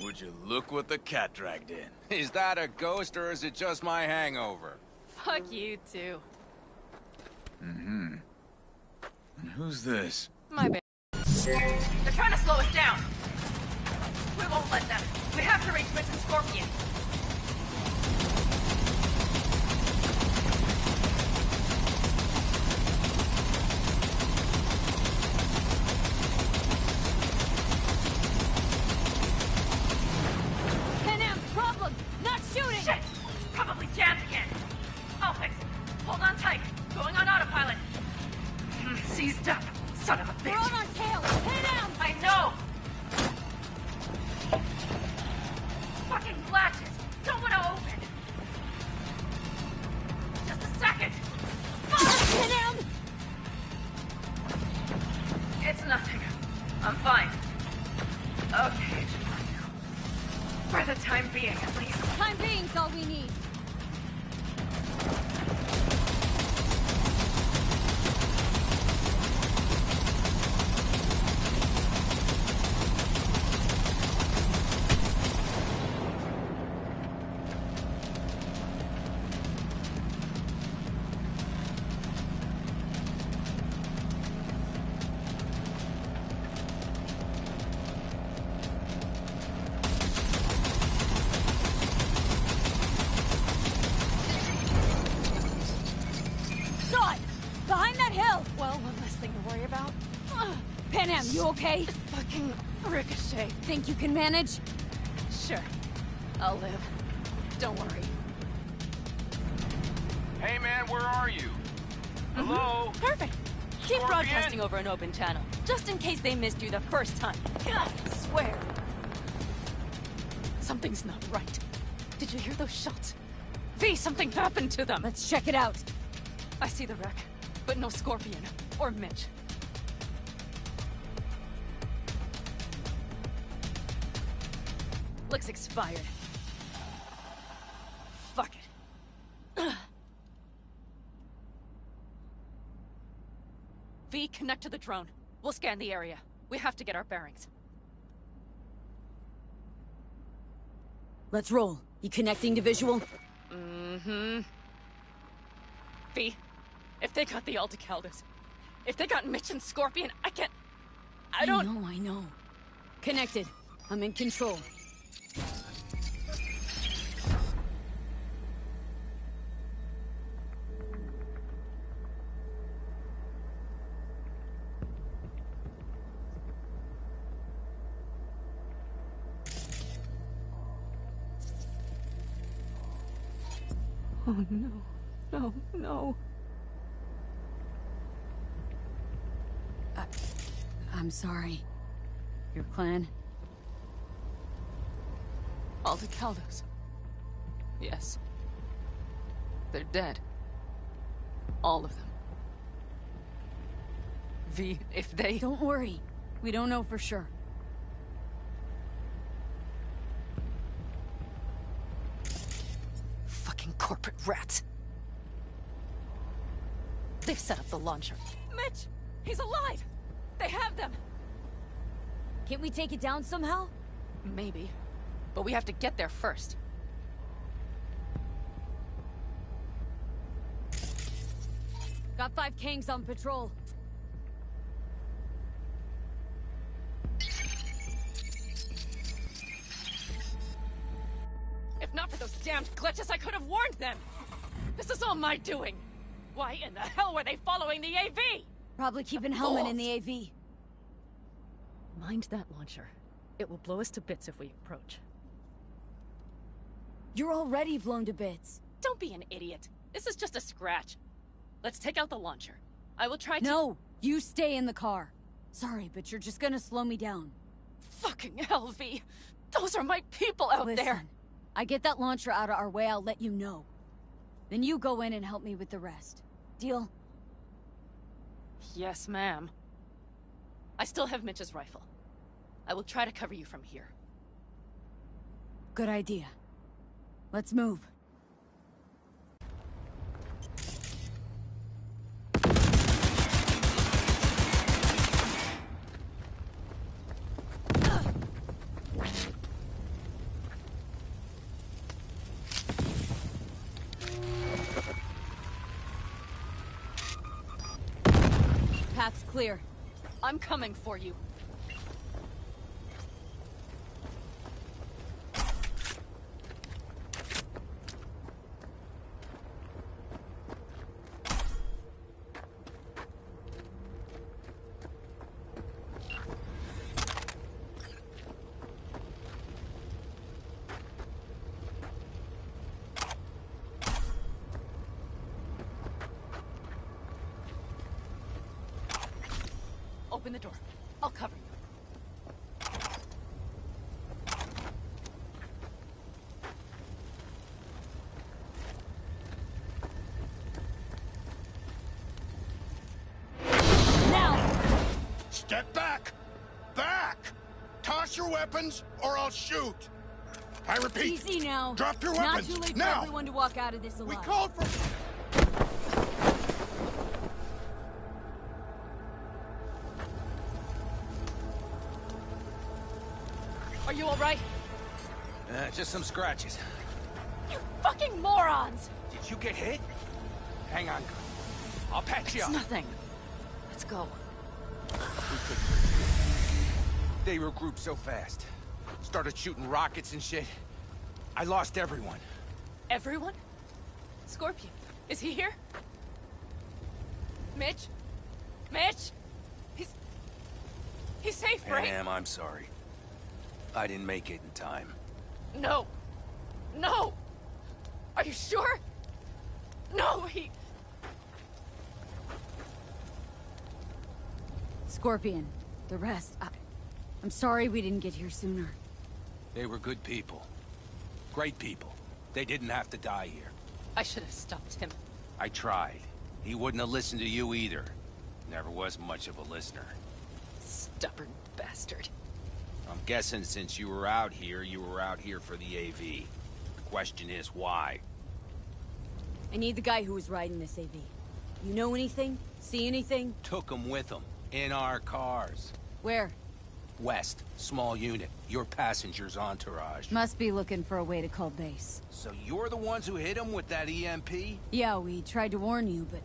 Would you look what the cat dragged in? Is that a ghost or is it just my hangover? Fuck you too. Mm-hmm. And who's this? My bad. They're trying to slow us down. We won't let them. We have to reach Mitch and Scorpion. Panam, problem! Not shooting! Shit! Probably jammed again. I'll fix it. Hold on tight. Going on autopilot. Seized up. Son of a We're bitch. on our tail! Panam! I know! Fucking latches! Don't want to open! Just a second! Panam! It's nothing. I'm fine. Okay. For the time being, at least. Time being's all we need. Saw it! Behind that hill! Well, one less thing to worry about. Panam, you okay? Fucking ricochet. Think you can manage? Sure. I'll live. Don't worry. Hey man, where are you? Hello? Perfect. Keep Scorpion? broadcasting over an open channel, just in case they missed you the first time. God, I swear. Something's not right. Did you hear those shots? V, something happened to them. Let's check it out. I see the wreck, but no Scorpion or Mitch. Looks expired. Fuck it. V, connect to the drone. We'll scan the area. We have to get our bearings. Let's roll. You connecting to visual? Mm-hmm. V, if they got the Aldecaldos, if they got Mitch and Scorpion, I don't... I know. Connected. I'm in control. Oh no. No, no. I'm sorry. Your clan? Aldecaldos. Yes. They're dead. All of them. V, if they... Don't worry. We don't know for sure. Fucking corporate rats. They've set up the launcher. Mitch! He's alive! They have them! Can't we take it down somehow? Maybe. But we have to get there first. Got 5 Kangs on patrol. If not for those damned glitches, I could have warned them! This is all my doing! Why in the hell were they following the AV? Probably keeping Hellman in the AV. Mind that launcher. It will blow us to bits if we approach. You're already blown to bits. Don't be an idiot. This is just a scratch. Let's take out the launcher. I will try to- No! You stay in the car. Sorry, but you're just gonna slow me down. Fucking hell, V. Those are my people out Listen, there. I get that launcher out of our way, I'll let you know. Then you go in and help me with the rest. Deal? Yes, ma'am. I still have Mitch's rifle. I will try to cover you from here. Good idea. Let's move. Path's clear. I'm coming for you. Open the door. I'll cover you. Now! Step back! Back! Toss your weapons, or I'll shoot! I repeat, Easy now. drop your Not weapons, too late now! for everyone to walk out of this alive. We called for... Are you alright? Just some scratches. You fucking morons! Did you get hit? Hang on. I'll patch you It's up. nothing. Let's go. They regrouped so fast. Started shooting rockets and shit. I lost everyone. Everyone? Scorpion, is he here? Mitch? Mitch? He's safe, right? Ma'am, I'm sorry. I didn't make it in time. No. No! Are you sure? No, he... Scorpion, the rest, I'm sorry we didn't get here sooner. They were good people. Great people. They didn't have to die here. I should have stopped him. I tried. He wouldn't have listened to you either. Never was much of a listener. Stubborn bastard. I'm guessing since you were out here for the AV. The question is, why? I need the guy who was riding this AV. You know anything? See anything? Took him with him. In our cars. Where? West. Small unit. Your passenger's entourage. Must be looking for a way to call base. So you're the ones who hit him with that EMP? Yeah, we tried to warn you, but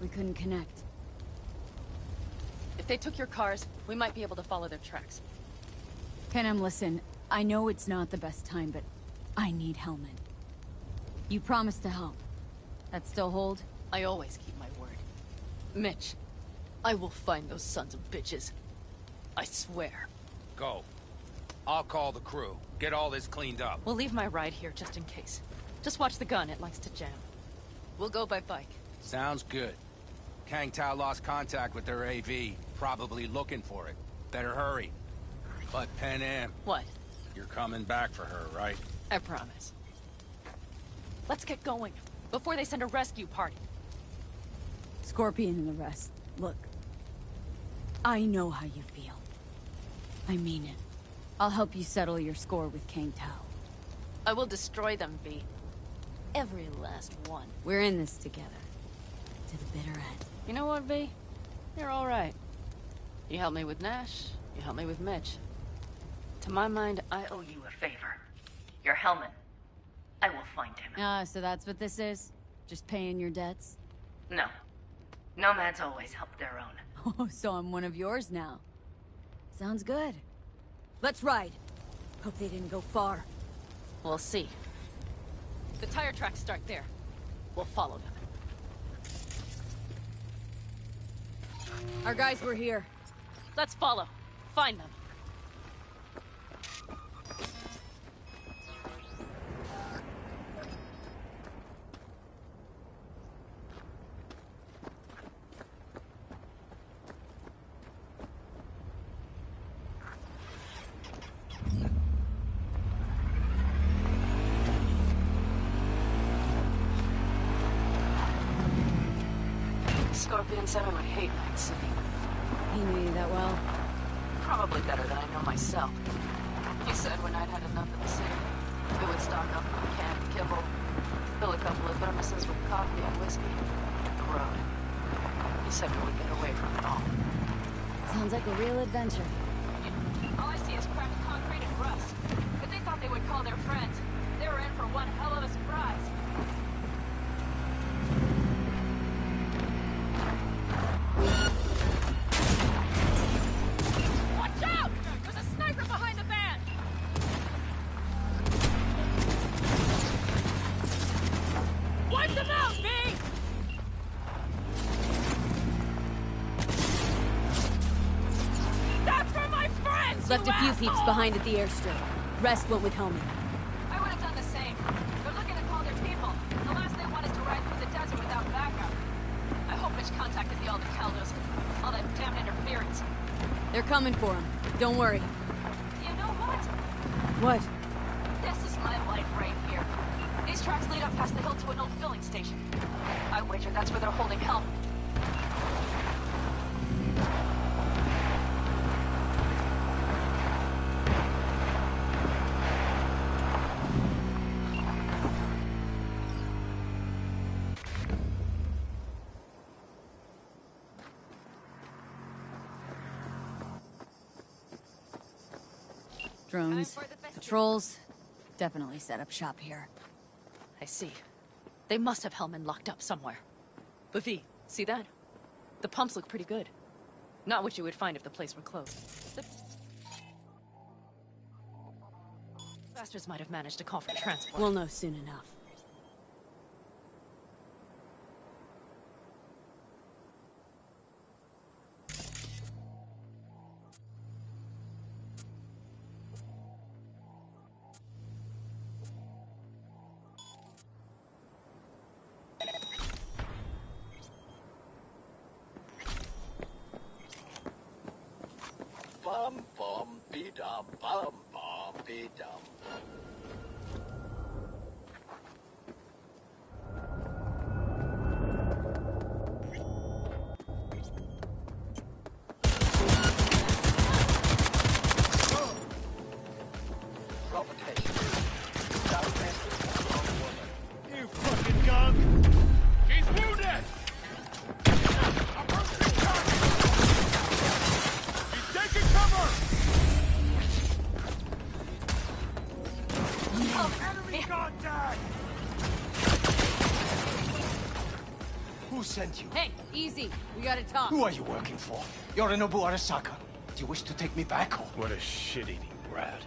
we couldn't connect. If they took your cars, we might be able to follow their tracks. Kenem, listen. I know it's not the best time, but I need Hellman. You promised to help. That still hold? I always keep my word. Mitch, I will find those sons of bitches. I swear. Go. I'll call the crew. Get all this cleaned up. We'll leave my ride here just in case. Just watch the gun, it likes to jam. We'll go by bike. Sounds good. Kang Tao lost contact with their AV. Probably looking for it. Better hurry. But Pan Am, What? you're coming back for her, right? I promise. Let's get going, before they send a rescue party. Scorpion and the rest. Look. I know how you feel. I mean it. I'll help you settle your score with Kang Tao. I will destroy them, V. Every last one. We're in this together. To the bitter end. You know what, V? You're all right. You helped me with Nash, you helped me with Mitch. To my mind, I owe you a favor. Your Hellman. I will find him. Ah, so that's what this is? Just paying your debts? No. Nomads always help their own. Oh, so I'm one of yours now. Sounds good. Let's ride. Hope they didn't go far. We'll see. The tire tracks start there. We'll follow them. Our guys were here. Let's follow. Find them. Scorpion said I would hate Night City. He knew you that well. Probably better than I know myself. He said when I'd had enough of the city, we would stock up on canned kibble, fill a couple of thermoses with coffee and whiskey, hit the road. He said we would get away from it all. Sounds like a real adventure. All I see is cracked concrete and rust. But they thought they would call their friends. They were in for one hell of a surprise. Watch out! There's a sniper behind the van! Wipe them out, V! That's for my friends! Left you a few asshole! peeps behind at the airstrip. Rest went with Hellman. I would have done the same. They're looking to call their people. The last they want is to ride through the desert without backup. I hope Mitch contacted the Aldecaldos. All that damn interference. They're coming for him. Don't worry. You know what? What? This is my life right here. These tracks lead up past the hill to an old filling station. I wager that's where they're holding Helm. Drones. Patrols. Definitely set up shop here. I see. They must have Hellman locked up somewhere. But V, see that? The pumps look pretty good. Not what you would find if the place were closed. The bastards might have managed to call for transport. We'll know soon enough. Bum bum be dum bum be dum. Provocation. Southwest is one wrong woman. You fucking gunk! She's wounded! Approaching target! He's taking cover! Enemy contact! Who sent you? Hey, easy. We gotta talk. Who are you working for? Yorinobu Arasaka. Do you wish to take me back home? What a shit-eating rat.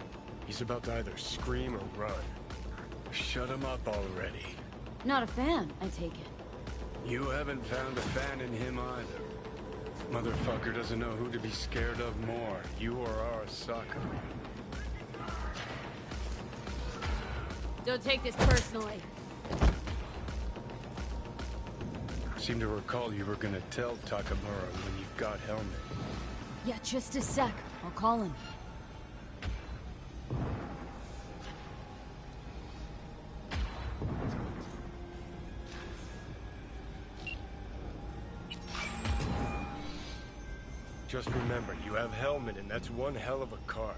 He's about to either scream or run. Shut him up already. Not a fan, I take it. You haven't found a fan in him either. Motherfucker doesn't know who to be scared of more, you or Arasaka. Don't take this personally. Seem to recall you were gonna tell Takamura when you got Helmet. Yeah, just a sec. I'll call him. Just remember, you have Helmet and that's one hell of a card.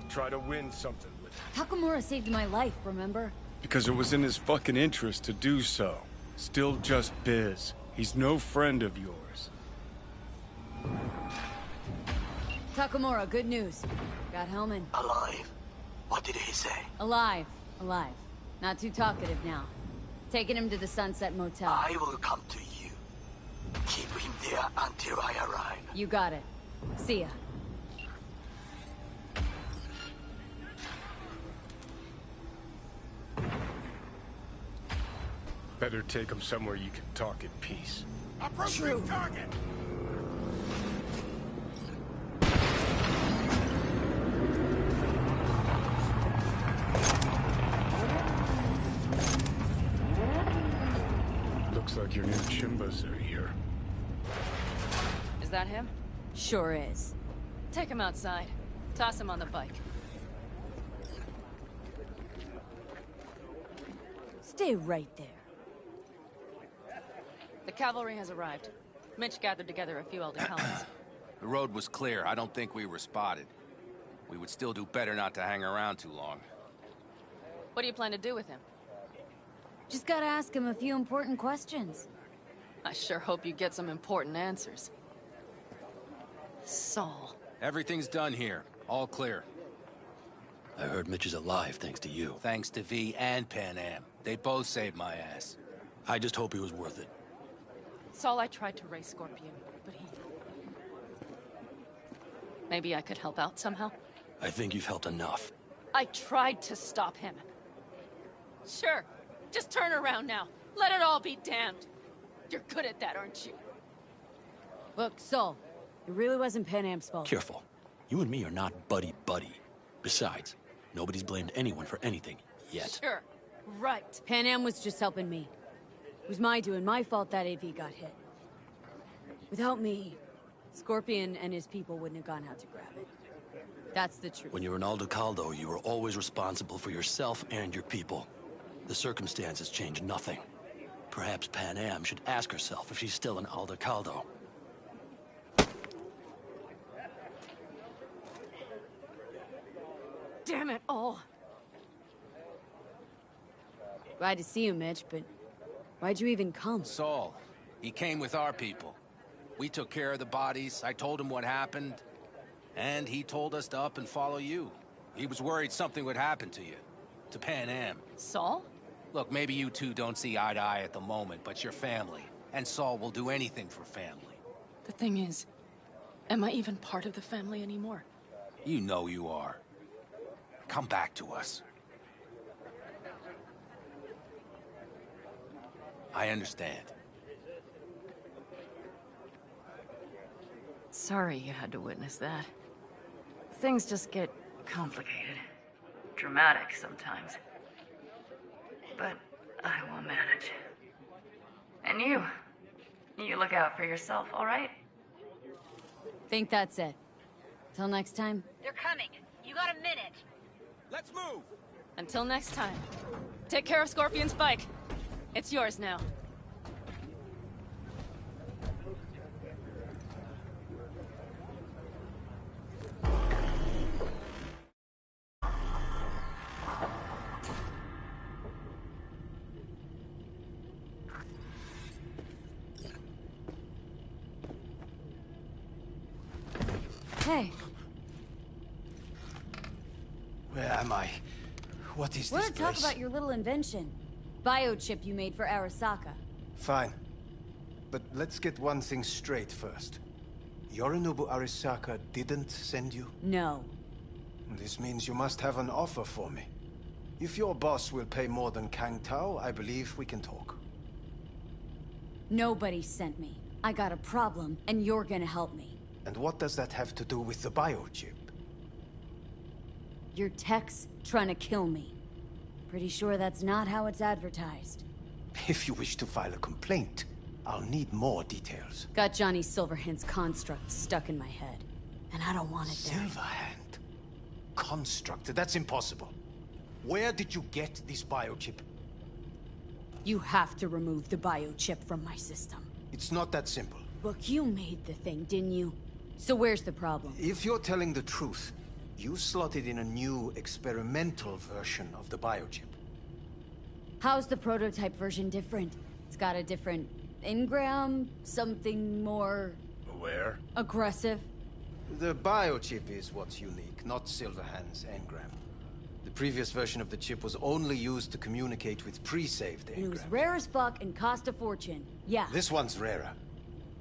Try to win something with it. Takamura saved my life, remember? Because it was in his fucking interest to do so. Still just biz. He's no friend of yours. Takamura, good news. Got Hellman. Alive. What did he say? Alive. Alive. Not too talkative now. Taking him to the Sunset Motel. I will come to you. Keep him there until I arrive. You got it. See ya. Better take him somewhere you can talk in peace. Approaching target! Looks like your new Chimbas are here. Is that him? Sure is. Take him outside. Toss him on the bike. Stay right there. The cavalry has arrived. Mitch gathered together a few Aldecaldos. The road was clear. I don't think we were spotted. We would still do better not to hang around too long. What do you plan to do with him? Just gotta ask him a few important questions. I sure hope you get some important answers. Saul. Everything's done here. All clear. I heard Mitch is alive thanks to you. Thanks to V and Pan Am. They both saved my ass. I just hope he was worth it. Saul, I tried to raise Scorpion, but he... Maybe I could help out somehow? I think you've helped enough. I tried to stop him. Sure. Just turn around now. Let it all be damned. You're good at that, aren't you? Look, Saul, it really wasn't Pan Am's fault. Careful. You and me are not buddy-buddy. Besides, nobody's blamed anyone for anything, yet. Sure. Right. Pan Am was just helping me. It was my doing, my fault that AV got hit. Without me, Scorpion and his people wouldn't have gone out to grab it. That's the truth. When you're an Aldecaldo, you are always responsible for yourself and your people. The circumstances change nothing. Perhaps Pan Am should ask herself if she's still an Aldecaldo. Damn it all. Glad to see you, Mitch, but why'd you even come? Saul. He came with our people. We took care of the bodies. I told him what happened. And he told us to up and follow you. He was worried something would happen to you. To Pan Am. Saul? Look, maybe you two don't see eye to eye at the moment, but you're family. And Saul will do anything for family. The thing is, am I even part of the family anymore? You know you are. Come back to us. I understand. Sorry you had to witness that. Things just get complicated. Dramatic sometimes. But I will manage. And you look out for yourself, all right? Think that's it. Till next time. They're coming. You got a minute. Let's move! Until next time. Take care of Scorpion's bike. It's yours now. Hey, Where am I? What is wanna this talk place? about your little invention? Biochip you made for Arasaka. Fine. But let's get one thing straight first. Yorinobu Arasaka didn't send you? No. This means you must have an offer for me. If your boss will pay more than Kang Tao, I believe we can talk. Nobody sent me. I got a problem, and you're gonna help me. And what does that have to do with the biochip? Your tech's trying to kill me. Pretty sure that's not how it's advertised. If you wish to file a complaint, I'll need more details. Got Johnny Silverhand's construct stuck in my head. And I don't want it there. Silverhand? Construct? That's impossible. Where did you get this biochip? You have to remove the biochip from my system. It's not that simple. Look, you made the thing, didn't you? So where's the problem? If you're telling the truth, you slotted in a new experimental version of the biochip. How's the prototype version different? It's got a different engram, something more Where? aggressive. The biochip is what's unique, not Silverhand's engram. The previous version of the chip was only used to communicate with pre-saved And it was engrams. rare as fuck and cost a fortune. Yeah. This one's rarer.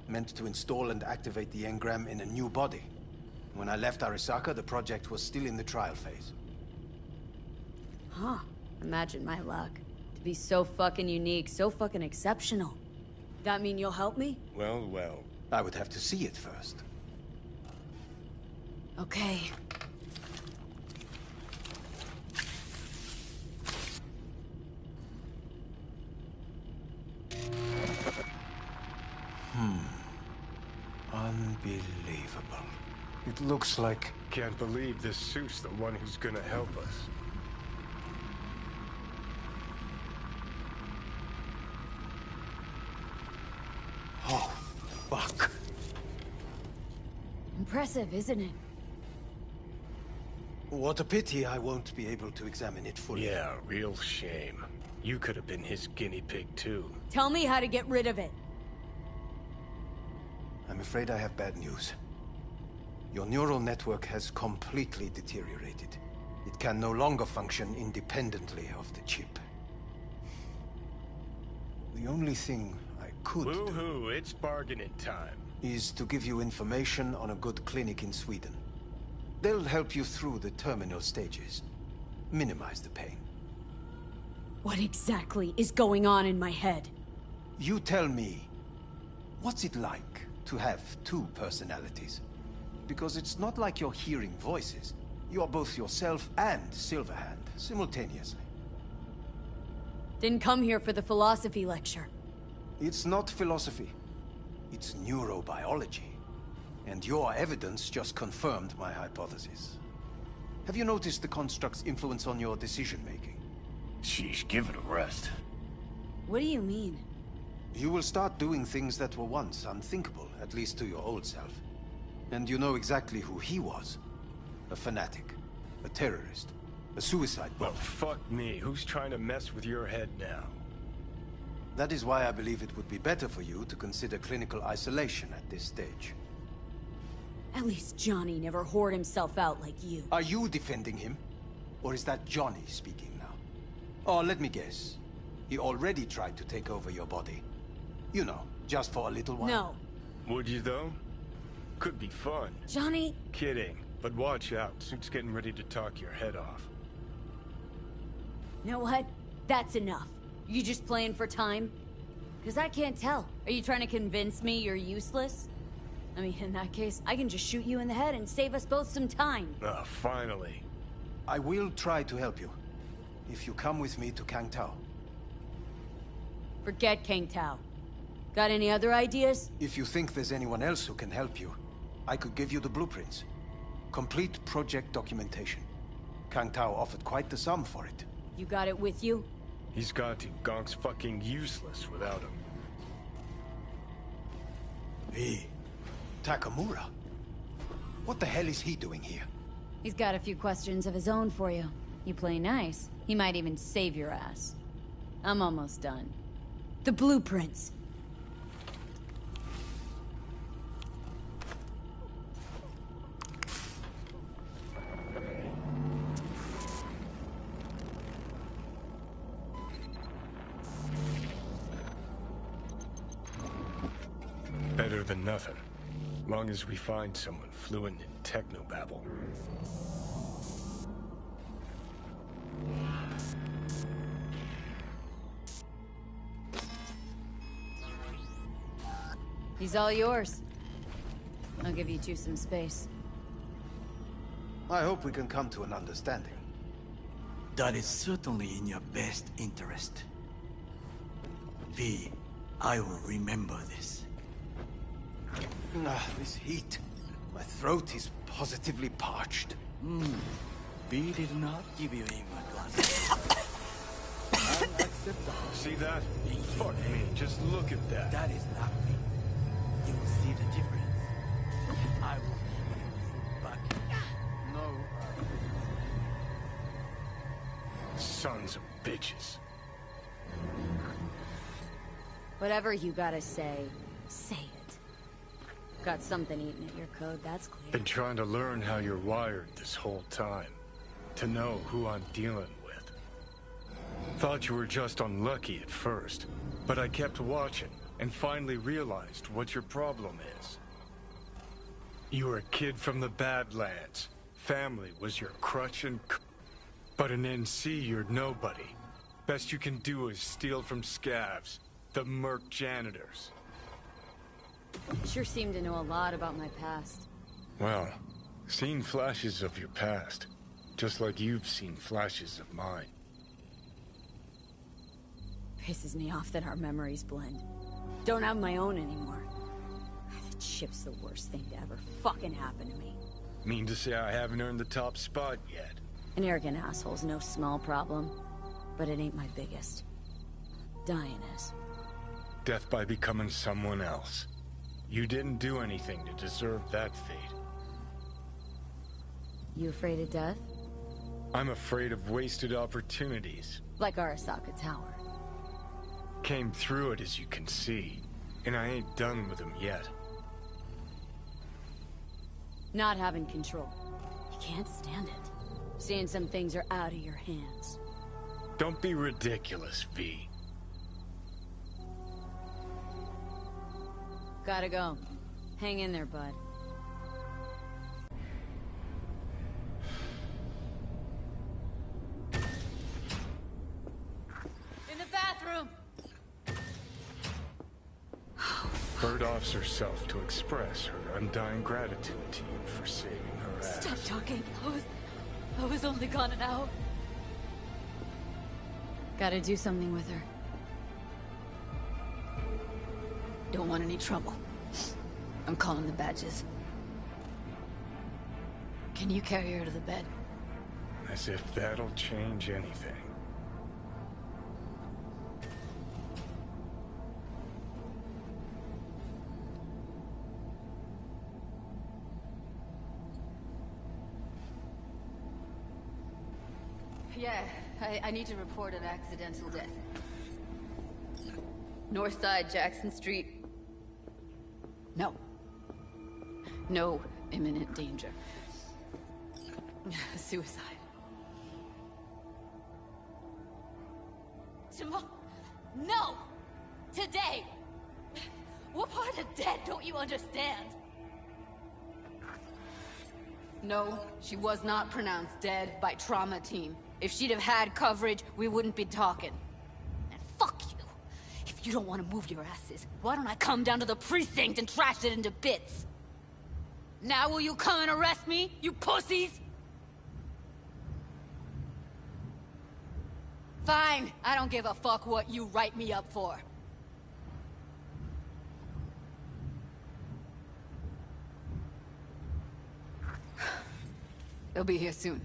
Meant to install and activate the engram in a new body. When I left Arasaka, the project was still in the trial phase. Huh. Imagine my luck. To be so fucking unique, so fucking exceptional. That mean you'll help me? Well, well. I would have to see it first. Okay. Unbelievable. It looks like... Can't believe this suit's the one who's gonna help us. Oh, fuck. impressive, isn't it? What a pity I won't be able to examine it fully. Yeah, real shame. You could have been his guinea pig, too. Tell me how to get rid of it. I'm afraid I have bad news. Your neural network has completely deteriorated. It can no longer function independently of the chip. The only thing I could Woohoo, it's bargaining time. is to give you information on a good clinic in Sweden. They'll help you through the terminal stages. Minimize the pain. What exactly is going on in my head? You tell me, what's it like to have two personalities? Because it's not like you're hearing voices. You are both yourself and Silverhand, simultaneously. Didn't come here for the philosophy lecture. It's not philosophy. It's neurobiology. And your evidence just confirmed my hypothesis. Have you noticed the construct's influence on your decision-making? Sheesh, give it a rest. What do you mean? You will start doing things that were once unthinkable, at least to your old self. And you know exactly who he was. A fanatic, a terrorist, a suicide bomber. Well, fuck me. Who's trying to mess with your head now? That is why I believe it would be better for you to consider clinical isolation at this stage. At least Johnny never whored himself out like you. Are you defending him? Or is that Johnny speaking now? Oh, let me guess. He already tried to take over your body. You know, just for a little while. No. Would you, though? Could be fun. Johnny... Kidding. But watch out. Suit's getting ready to talk your head off. You know what? That's enough. You just playing for time? Because I can't tell. Are you trying to convince me you're useless? I mean, in that case, I can just shoot you in the head and save us both some time. Ah, finally. I will try to help you. If you come with me to Kang Tao. Forget Kang Tao. Got any other ideas? If you think there's anyone else who can help you, I could give you the blueprints. Complete project documentation. Kang Tao offered quite the sum for it. You got it with you? He's got to. Gonk's fucking useless without him. Hey, Takamura? What the hell is he doing here? He's got a few questions of his own for you. You play nice, he might even save your ass. I'm almost done. The blueprints. Better than nothing. Long as we find someone fluent in technobabble. He's all yours. I'll give you two some space. I hope we can come to an understanding. That is certainly in your best interest. V, I will remember this. This heat. My throat is positively parched. V did not give you even a glass. Unacceptable. See that? Fuck me, just look at that. That is not me. You will see the difference. I will be back. No. Sons of bitches. Whatever you gotta say, say it. Got something eating at your code, that's clear. Been trying to learn how you're wired this whole time. To know who I'm dealing with. Thought you were just unlucky at first, but I kept watching and finally realized what your problem is. You were a kid from the Badlands. Family was your crutch and but in NC you're nobody. Best you can do is steal from scavs, the merc janitors. Sure seem to know a lot about my past. Well, seen flashes of your past, just like you've seen flashes of mine. Pisses me off that our memories blend. Don't have my own anymore. The chip's the worst thing to ever fucking happen to me. Mean to say I haven't earned the top spot yet? An arrogant asshole's no small problem, but it ain't my biggest. Dying is. Death by becoming someone else. You didn't do anything to deserve that fate. You afraid of death? I'm afraid of wasted opportunities. Like Arasaka Tower. Came through it, as you can see. And I ain't done with them yet. Not having control. You can't stand it. Seeing some things are out of your hands. Don't be ridiculous, V. Gotta go. Hang in there, bud. In the bathroom! Bird offs herself to express her undying gratitude to you for saving her ass. Stop talking. I was only gone an hour. Gotta do something with her. Don't want any trouble. I'm calling the badges. Can you carry her to the bed? As if that'll change anything. Yeah, I need to report an accidental death. North side, Jackson Street. No. No imminent danger. Suicide. Tomorrow? No! Today! What part of dead don't you understand? No, she was not pronounced dead by trauma team. If she'd have had coverage, we wouldn't be talking. And fuck you! If you don't want to move your asses, why don't I come down to the precinct and trash it into bits? Now will you come and arrest me, you pussies? Fine, I don't give a fuck what you write me up for. They'll be here soon.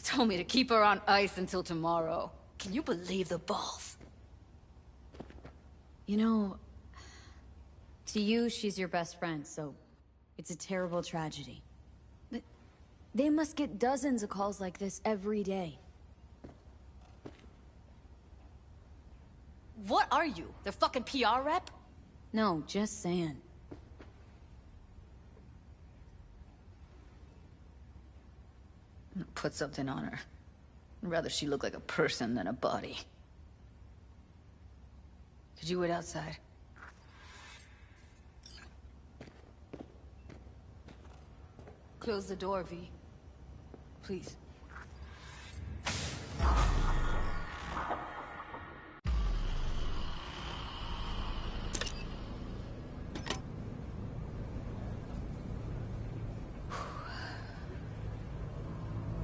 Told me to keep her on ice until tomorrow. Can you believe the balls? You know, to you, she's your best friend, so it's a terrible tragedy. But they must get dozens of calls like this every day. What are you? Their fucking PR rep? No, just saying. Put something on her. I'd rather she look like a person than a body. Could you wait outside? Close the door, V. Please.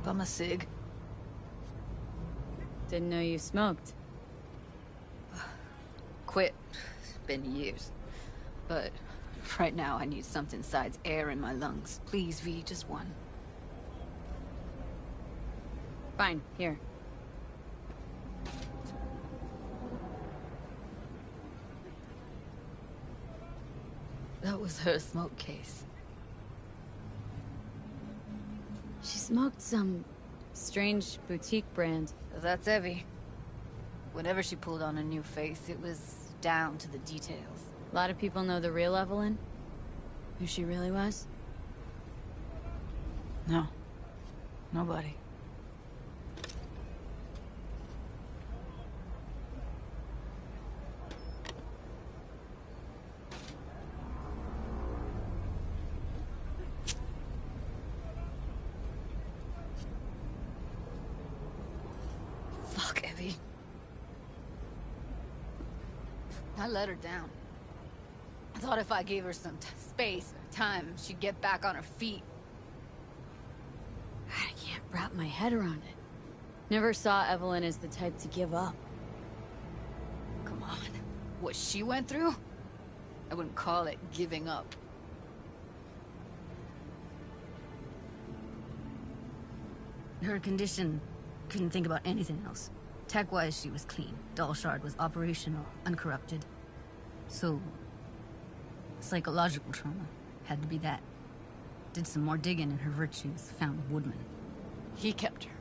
Bum a cig. Didn't know you smoked. Quit. It's been years. But right now I need something besides air in my lungs. Please, V, just one. Fine, here. That was her smoke case. She smoked some strange boutique brand. That's Evie. Whenever she pulled on a new face, it was down to the details. A lot of people know the real Evelyn? Who she really was? No. Nobody. Fuck, Evie. I let her down. I thought if I gave her some space or time, she'd get back on her feet. I can't wrap my head around it. Never saw Evelyn as the type to give up. Come on. What she went through? I wouldn't call it giving up. Her condition, couldn't think about anything else. Tech-wise, she was clean. Doll Shard was operational, uncorrupted. So, Psychological trauma. Had to be that. Did some more digging in her virtues, found Woodman. He kept her.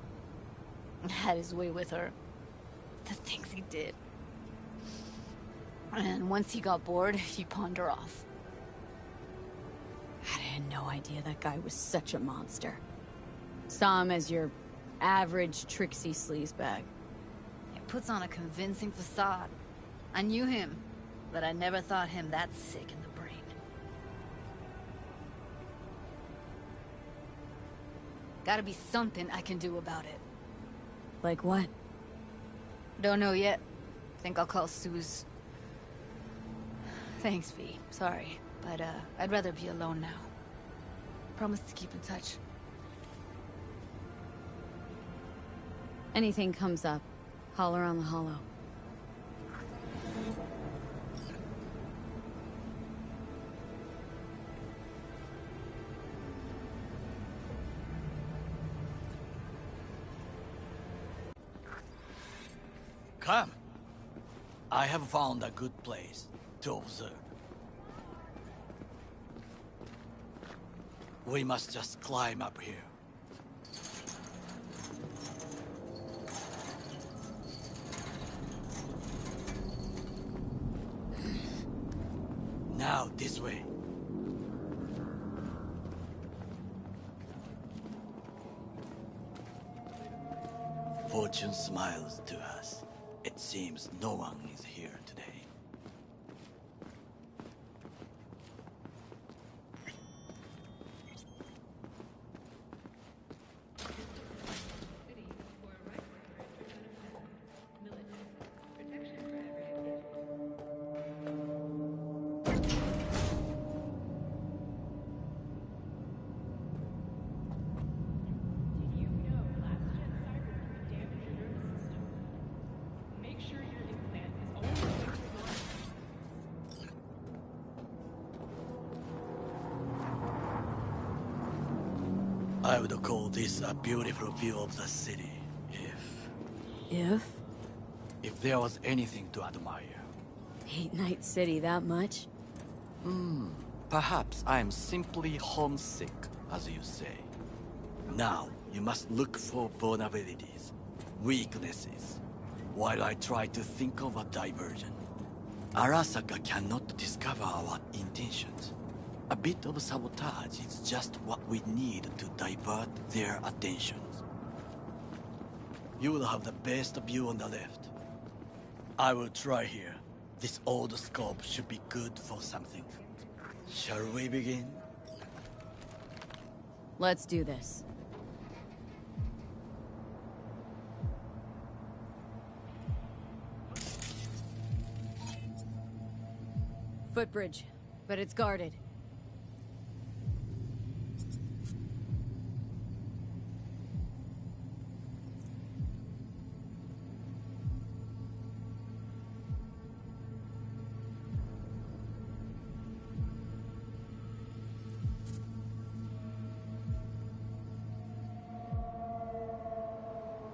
Had his way with her. The things he did. And once he got bored, he pawned her off. I had no idea that guy was such a monster. Saw him as your average tricksy sleazebag. He puts on a convincing facade. I knew him, but I never thought him that sick in the brain. Gotta be something I can do about it. Like what? Don't know yet. Think I'll call Suze. Thanks, V. Sorry, but I'd rather be alone now. Promise to keep in touch. Anything comes up, holler on the hollow. Come. I have found a good place to observe. We must just climb up here. Now, this way. Fortune smiles to us. It seems no one is here today. I would call this a beautiful view of the city, if there was anything to admire. Hate Night City that much? Perhaps I am simply homesick, as you say. Now, you must look for vulnerabilities, weaknesses, while I try to think of a diversion. Arasaka cannot discover our intentions. A bit of sabotage is just what we need to divert their attentions. You will have the best view on the left. I will try here. This old scope should be good for something. Shall we begin? Let's do this. Footbridge, but it's guarded.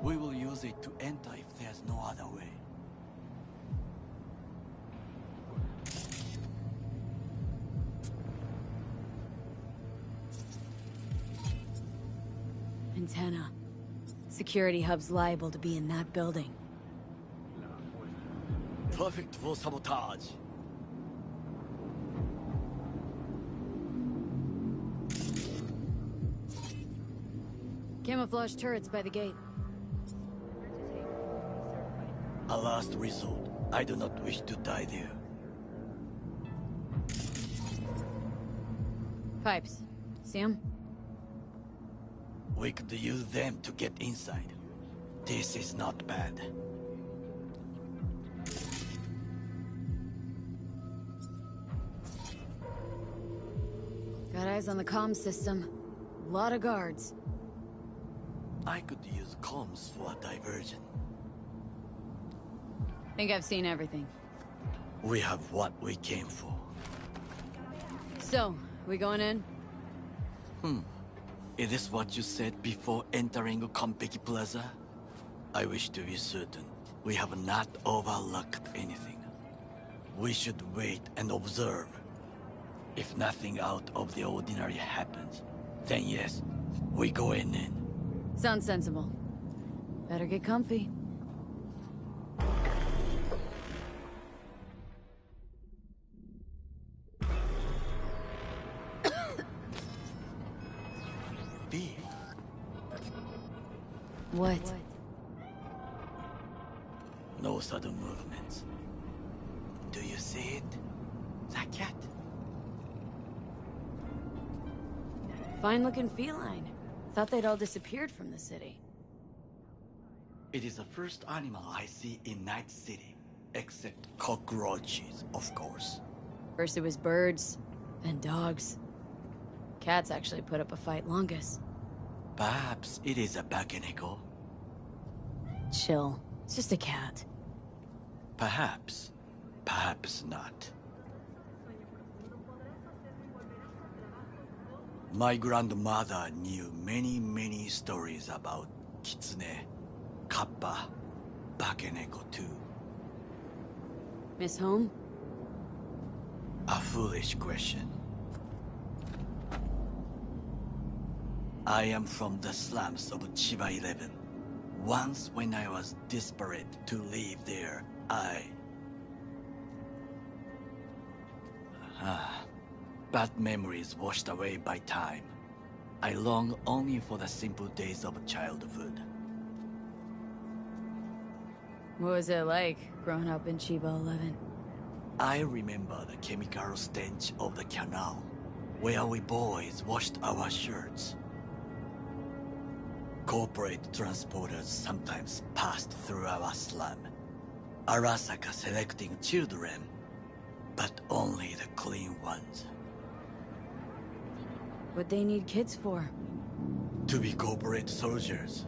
We will use it to enter if there's no other way. Antenna. Security hub's liable to be in that building. Perfect for sabotage. Camouflage turrets by the gate. A last resort. I do not wish to die there. Pipes. See 'em? We could use them to get inside. This is not bad. Got eyes on the comm system. Lot of guards. I could use comms for a diversion. Think I've seen everything. We have what we came for. So, we going in? Is this what you said before entering Konpeki Plaza? I wish to be certain. We have not overlooked anything. We should wait and observe. If nothing out of the ordinary happens, then yes, we go in. Sounds sensible. Better get comfy. B. What? No sudden movements. Do you see it? That cat? Fine-looking feline. Thought they'd all disappeared from the city. It is the first animal I see in Night City. Except cockroaches, of course. First it was birds, then dogs. Cats actually put up a fight longest. Perhaps it is a Bakeneko. Chill. It's just a cat. Perhaps. Perhaps not. My grandmother knew many stories about Kitsune, Kappa, Bakeneko too. Miss Home? A foolish question. I am from the slums of Chiba 11. Once when I was desperate to live there, bad memories washed away by time. I long only for the simple days of childhood. What was it like, growing up in Chiba 11? I remember the chemical stench of the canal, where we boys washed our shirts. Corporate transporters sometimes passed through our slum, Arasaka selecting children, but only the clean ones. What'd they need kids for? To be corporate soldiers.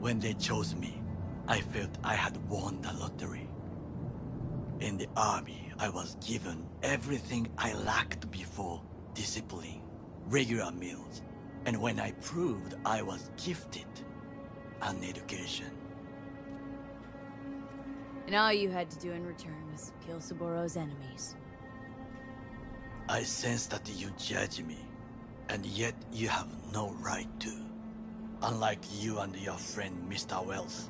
When they chose me, I felt I had won the lottery. In the army, I was given everything I lacked before: discipline, regular meals, and when I proved I was gifted, an education. And all you had to do in return was kill Saboro's enemies. I sense that you judge me, and yet you have no right to. Unlike you and your friend Mr. Wells,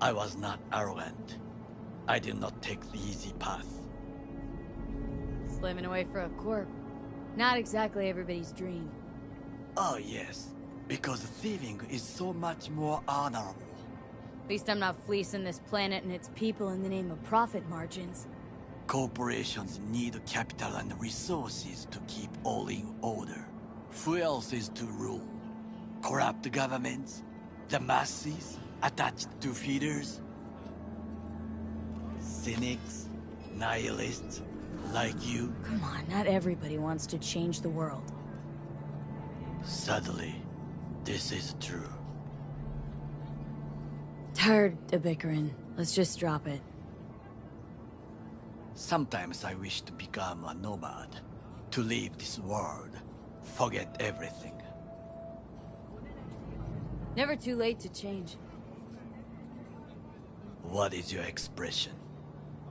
I was not arrogant. I did not take the easy path. Slaving away for a corp. Not exactly everybody's dream. Oh yes, because thieving is so much more honorable. At least I'm not fleecing this planet and its people in the name of profit margins. Corporations need capital and resources to keep all in order. Who else is to rule? Corrupt governments? The masses? Attached to feeders? Cynics? Nihilists? Like you? Come on, not everybody wants to change the world. Sadly, this is true. Tired of bickering. Let's just drop it. Sometimes I wish to become a nomad. To leave this world. Forget everything. Never too late to change. What is your expression?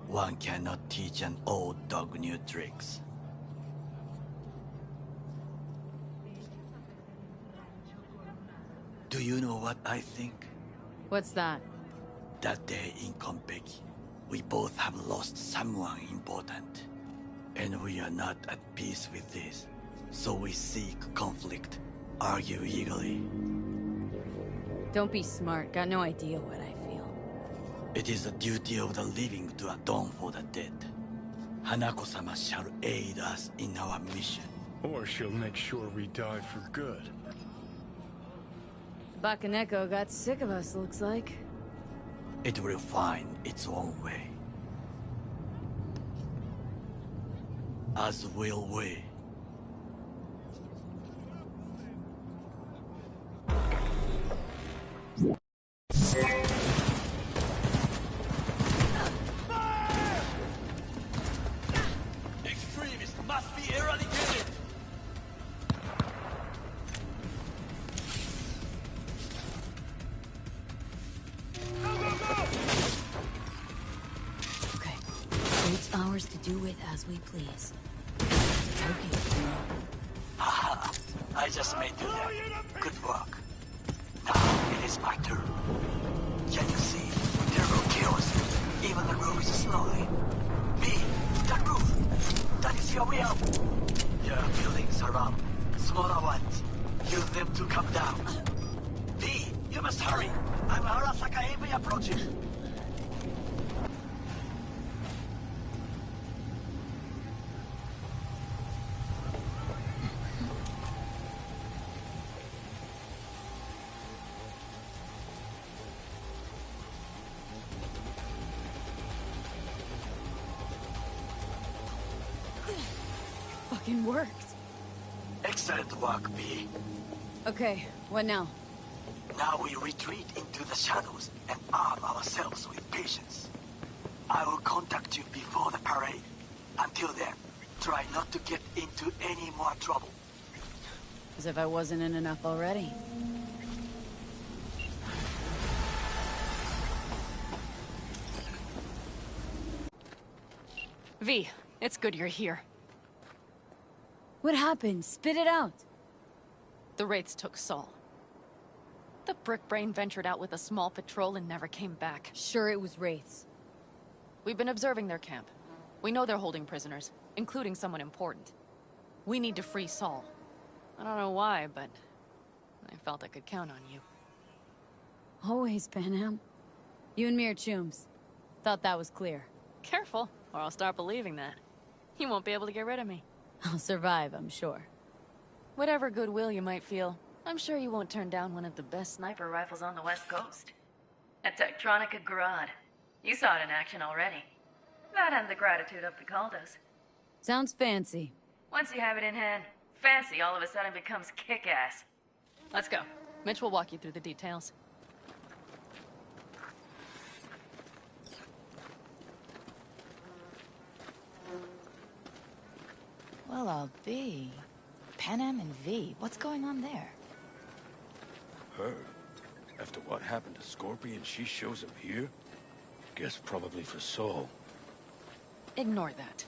One cannot teach an old dog new tricks. Do you know what I think? What's that? That day in Konpeki, we both have lost someone important. And we are not at peace with this. So we seek conflict, argue eagerly. Don't be smart. Got no idea what I feel. It is the duty of the living to atone for the dead. Hanako-sama shall aid us in our mission. Or she'll make sure we die for good. Bakeneko got sick of us, looks like. It will find its own way. As will we. Extremists must be eradicated! Okay. It's ours to do with as we please. joking. Haha, I just made you there. Good work. Now it is my turn. Can you see? The roof kills. Even the roof is slowly. B, that roof. That is your way out. There are buildings around. Smaller ones. Use them to come down. B, you must hurry. I'm Arasaka Amy approaching. Fucking worked. Excellent work, B. Okay, what now? Now we retreat into the shadows and arm ourselves with patience. I will contact you before the parade. Until then, try not to get into any more trouble. As if I wasn't in enough already. V, it's good you're here. What happened? Spit it out. The Wraiths took Saul. The Brickbrain ventured out with a small patrol and never came back. Sure, it was Wraiths. We've been observing their camp. We know they're holding prisoners, including someone important. We need to free Saul. I don't know why, but I felt I could count on you. Always, Panam. You and me are chums. Thought that was clear. Careful, or I'll start believing that. You won't be able to get rid of me. I'll survive, I'm sure. Whatever goodwill you might feel, I'm sure you won't turn down one of the best sniper rifles on the West Coast. A Tektronica Grad. You saw it in action already. That and the gratitude of the Caldos. Sounds fancy. Once you have it in hand, fancy all of a sudden becomes kick-ass. Let's go. Mitch will walk you through the details. Well, I'll be. Panam and V, what's going on there? Her? After what happened to Scorpion, she shows up here? Guess probably for Saul. Ignore that.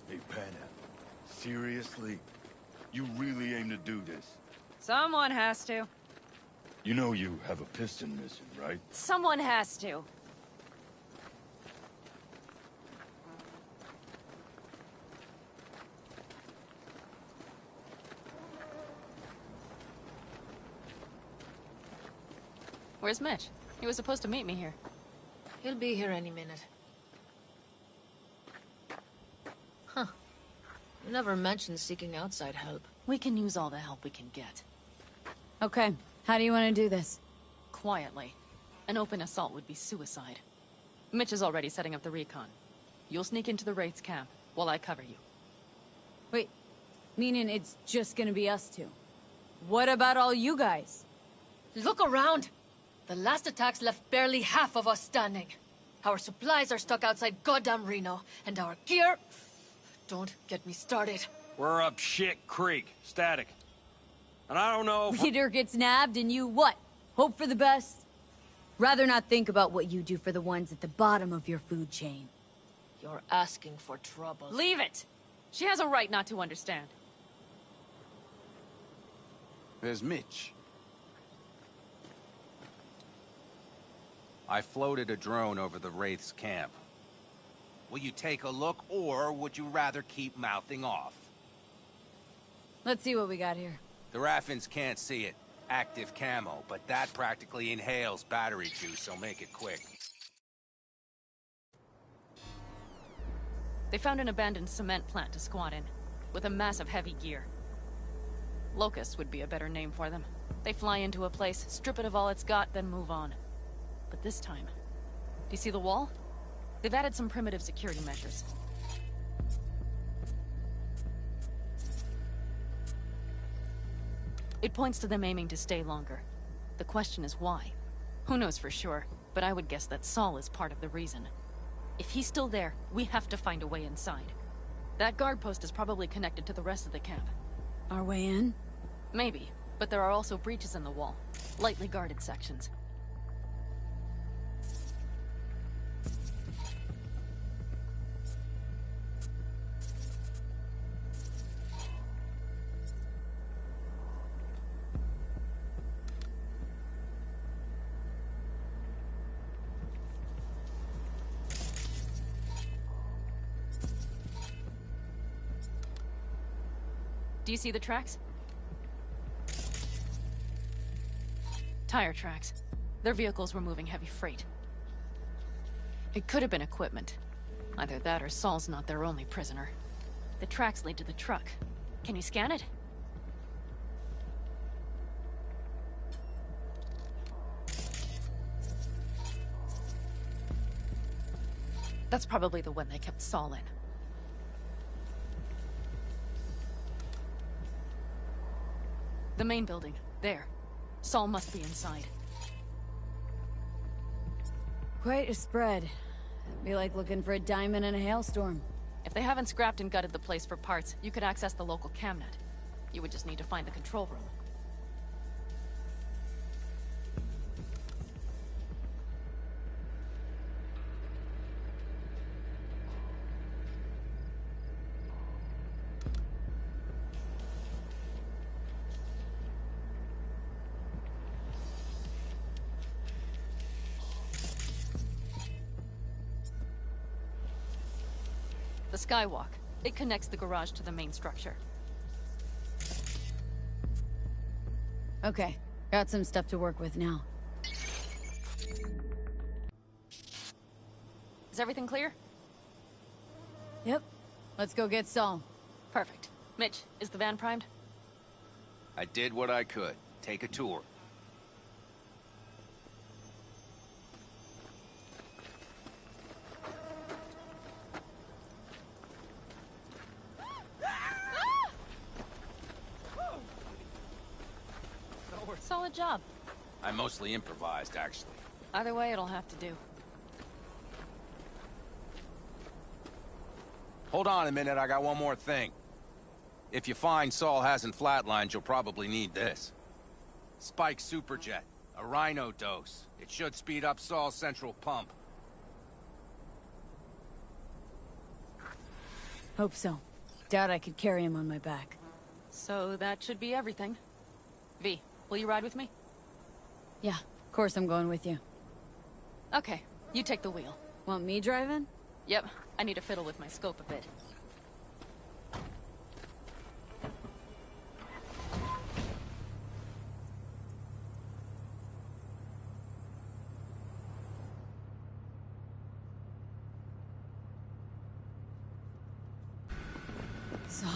Hey, Panam. Seriously? You really aim to do this? Someone has to. You know you have a piston mission, right? Someone has to. Where's Mitch? He was supposed to meet me here. He'll be here any minute. Huh. You never mentioned seeking outside help. We can use all the help we can get. Okay, how do you want to do this? Quietly. An open assault would be suicide. Mitch is already setting up the recon. You'll sneak into the Wraiths camp, while I cover you. Wait, meaning it's just gonna be us two? What about all you guys? Look around! The last attacks left barely half of us standing. Our supplies are stuck outside goddamn Reno, and our gear... Don't get me started. We're up shit creek, static. And I don't know if... Leader gets nabbed and you what? Hope for the best? Rather not think about what you do for the ones at the bottom of your food chain. You're asking for trouble. Leave it! She has a right not to understand. There's Mitch. I floated a drone over the Wraiths camp. Will you take a look, or would you rather keep mouthing off? Let's see what we got here. The Raffins can't see it. Active camo, but that practically inhales battery juice, so make it quick. They found an abandoned cement plant to squat in, with a massive heavy gear. Locusts would be a better name for them. They fly into a place, strip it of all it's got, then move on. But this time... Do you see the wall? They've added some primitive security measures. It points to them aiming to stay longer. The question is why? Who knows for sure, but I would guess that Saul is part of the reason. If he's still there, we have to find a way inside. That guard post is probably connected to the rest of the camp. Our way in? Maybe, but there are also breaches in the wall. Lightly guarded sections. Do you see the tracks? Tire tracks. Their vehicles were moving heavy freight. It could have been equipment. Either that or Saul's not their only prisoner. The tracks lead to the truck. Can you scan it? That's probably the one they kept Saul in. The main building. There. Saul must be inside. Quite a spread. It'd be like looking for a diamond in a hailstorm. If they haven't scrapped and gutted the place for parts, you could access the local camnet. You would just need to find the control room. The skywalk. It connects the garage to the main structure. Okay, got some stuff to work with now. Is everything clear? Yep. Let's go get Saul. Perfect. Mitch, is the van primed? I did what I could. Take a tour. Solid job. I mostly improvised, actually. Either way, it'll have to do. Hold on a minute, I got one more thing. If you find Saul hasn't flatlined, you'll probably need this. Spike Superjet. A Rhino dose. It should speed up Saul's central pump. Hope so. Doubt I could carry him on my back. So that should be everything. V, will you ride with me? Yeah, of course I'm going with you. Okay, you take the wheel. Want me driving? Yep, I need to fiddle with my scope a bit. Saul?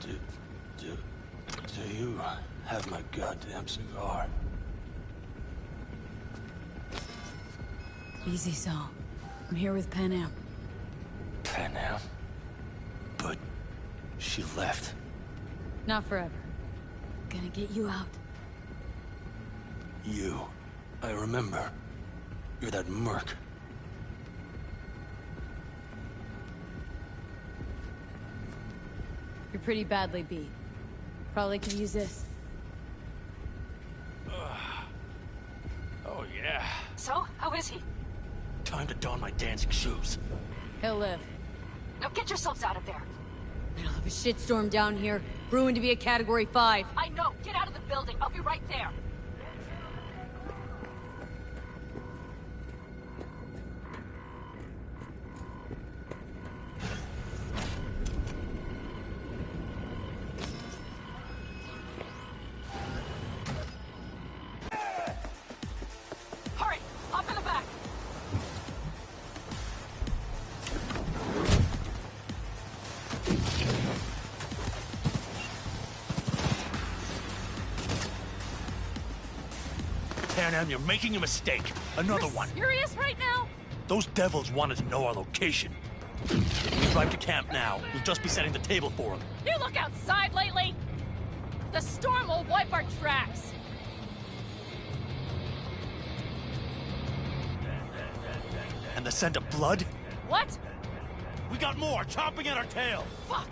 Do you have my goddamn cigar? Easy, Saul. I'm here with Panam. Panam? But she left. Not forever. Gonna get you out. You. I remember. You're that merc. You're pretty badly beat. Probably could use this. Oh, yeah. So, how is he? Time to don my dancing shoes. He'll live. Now get yourselves out of there. Middle of a shitstorm down here. Brewing to be a Category 5. I know. Get out of the building. I'll be right there. Hurry! Hop in the back! Panam, you're making a mistake. Another one. Serious right now? Those devils wanted to know our location. If we drive to camp now, we'll just be setting the table for them. You look outside lately? The storm will wipe our tracks. And the scent of blood? What? We got more chomping at our tail. Fuck!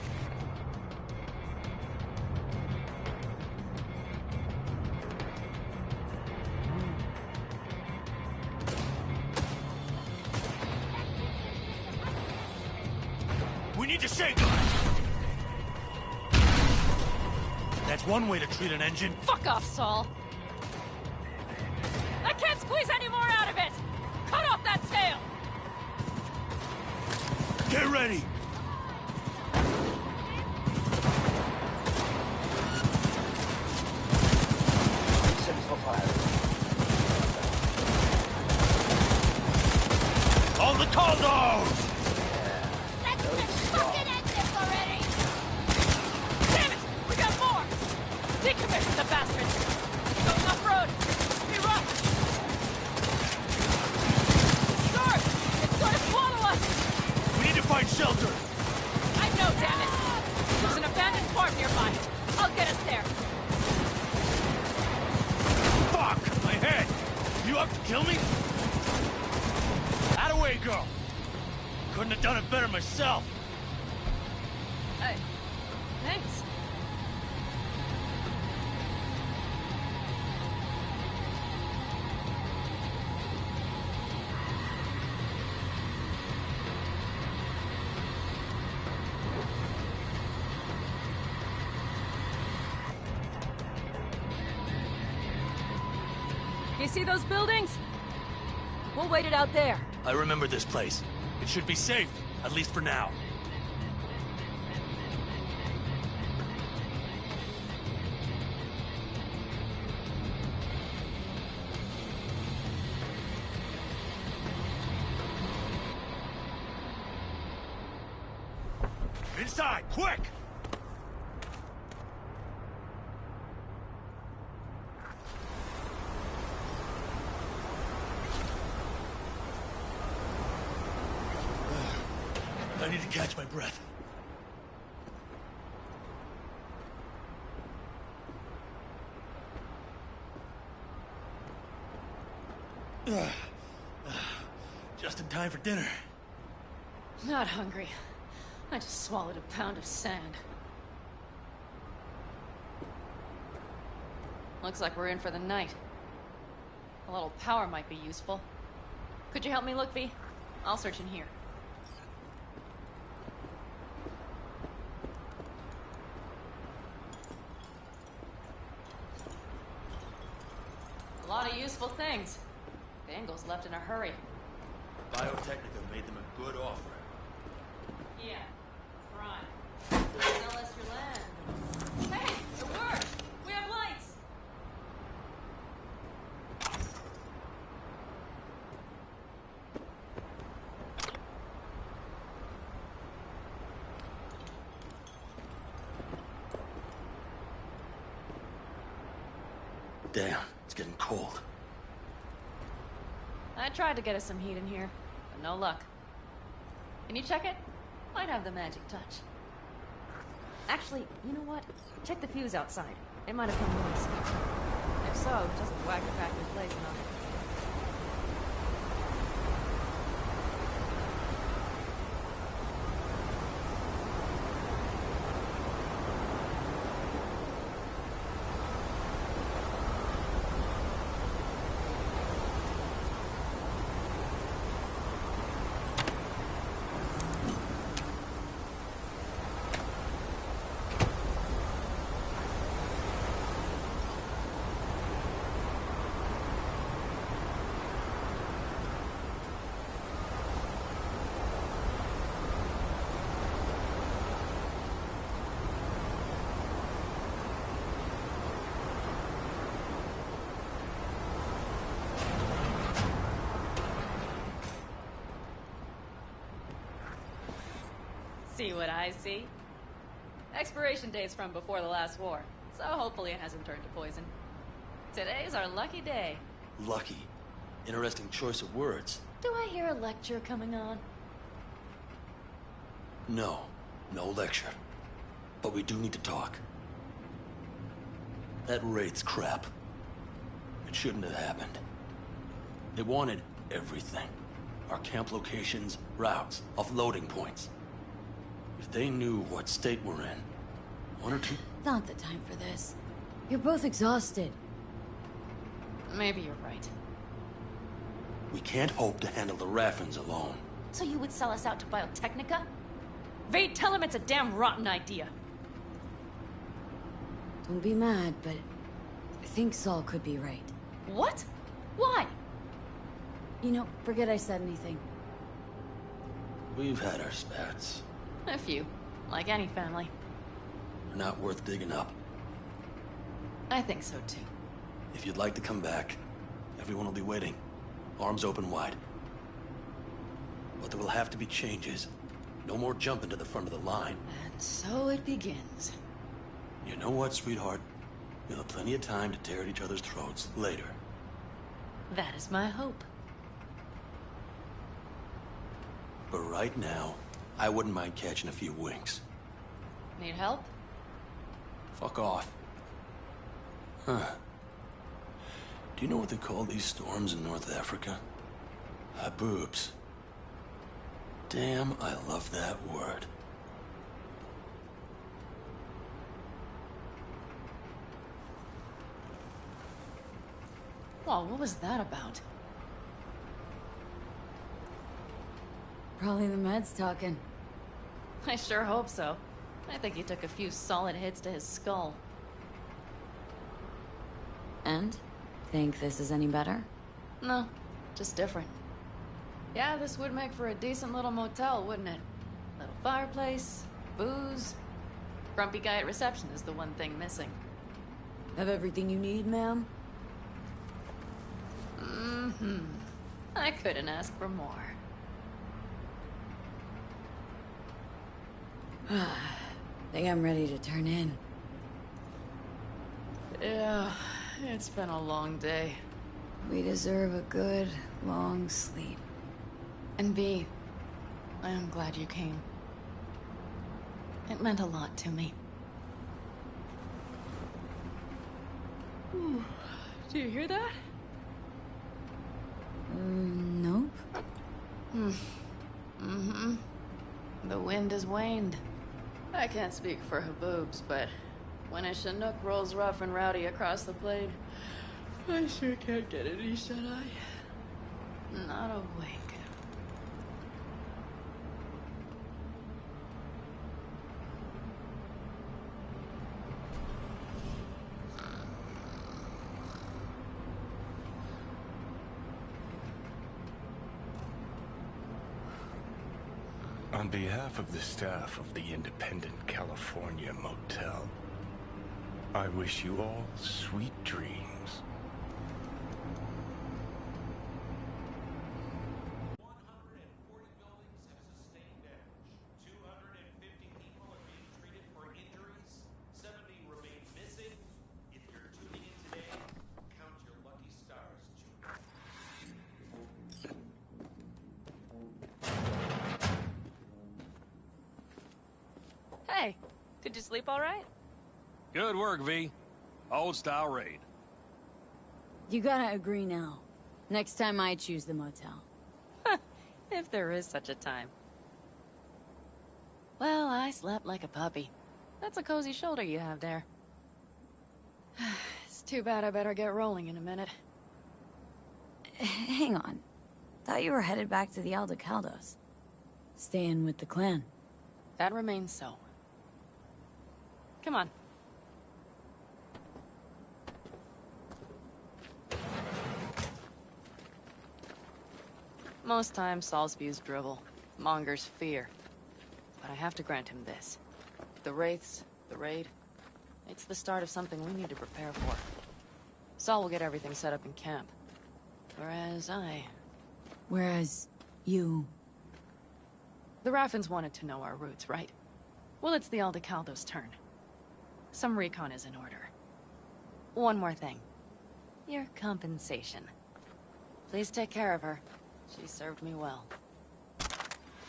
We need to shake them! That's one way to treat an engine. Fuck off, Saul. I can't squeeze any more out of it! Cut off that tail! Get ready! You out to kill me? How'd away go? Couldn't have done it better myself. Hey, thanks. You see those buildings? We'll wait it out there. I remember this place. It should be safe, at least for now. Inside, quick! I need to catch my breath. Just in time for dinner. Not hungry. I just swallowed a pound of sand. Looks like we're in for the night. A little power might be useful. Could you help me look, V? I'll search in here. A lot of useful things. Bangles left in a hurry. Biotechnica made them a good offer. Yeah, right. Sell us your land. Hey, it worked! We have lights! Damn, it's getting cold. I tried to get us some heat in here, but no luck. Can you check it? Might have the magic touch. Actually, you know what? Check the fuse outside. It might have come loose. If so, just whack it back in place and I'll... See what I see? Expiration date's from before the last war, so hopefully it hasn't turned to poison. Today's our lucky day. Lucky. Interesting choice of words. Do I hear a lecture coming on? No. No lecture. But we do need to talk. That raid's crap. It shouldn't have happened. They wanted everything. Our camp locations, routes, offloading points. If they knew what state we're in, one or two... Not the time for this. You're both exhausted. Maybe you're right. We can't hope to handle the Raffens alone. So you would sell us out to Biotechnica? Vade, tell him it's a damn rotten idea. Don't be mad, but I think Saul could be right. What? Why? You know, forget I said anything. We've had our spats. A few. Like any family. They're not worth digging up. I think so too. If you'd like to come back, everyone will be waiting. Arms open wide. But there will have to be changes. No more jumping to the front of the line. And so it begins. You know what, sweetheart? We'll have plenty of time to tear at each other's throats later. That is my hope. But right now, I wouldn't mind catching a few winks. Need help? Fuck off. Huh. Do you know what they call these storms in North Africa? Haboobs. Damn, I love that word. Whoa, what was that about? Probably the meds talking. I sure hope so. I think he took a few solid hits to his skull. And? Think this is any better? No, just different. Yeah, this would make for a decent little motel, wouldn't it? Little fireplace, booze. Grumpy guy at reception is the one thing missing. Have everything you need, ma'am? Mm-hmm. I couldn't ask for more. Think I'm ready to turn in. Yeah, it's been a long day. We deserve a good, long sleep. And V, I am glad you came. It meant a lot to me. Do you hear that? Nope. Mm-hmm. The wind has waned. I can't speak for Haboobs, but when a Chinook rolls rough and rowdy across the plain, I sure can't get any shut-eye. Not awake. On behalf of the staff of the Independent California Motel, I wish you all sweet dreams. Hey, did you sleep all right? Good work, V. Old-style raid. You gotta agree now. Next time I choose the motel. If there is such a time. Well, I slept like a puppy. That's a cozy shoulder you have there. It's too bad I better get rolling in a minute. Hang on. Thought you were headed back to the Aldecaldos. Staying with the clan. That remains so. Come on. Most times, Saul spews drivel, mongers fear. But I have to grant him this. The Wraiths, the raid, it's the start of something we need to prepare for. Saul will get everything set up in camp. Whereas you... The Raffins wanted to know our roots, right? Well, it's the Aldecaldos' turn. Some recon is in order. One more thing. Your compensation. Please take care of her. She served me well.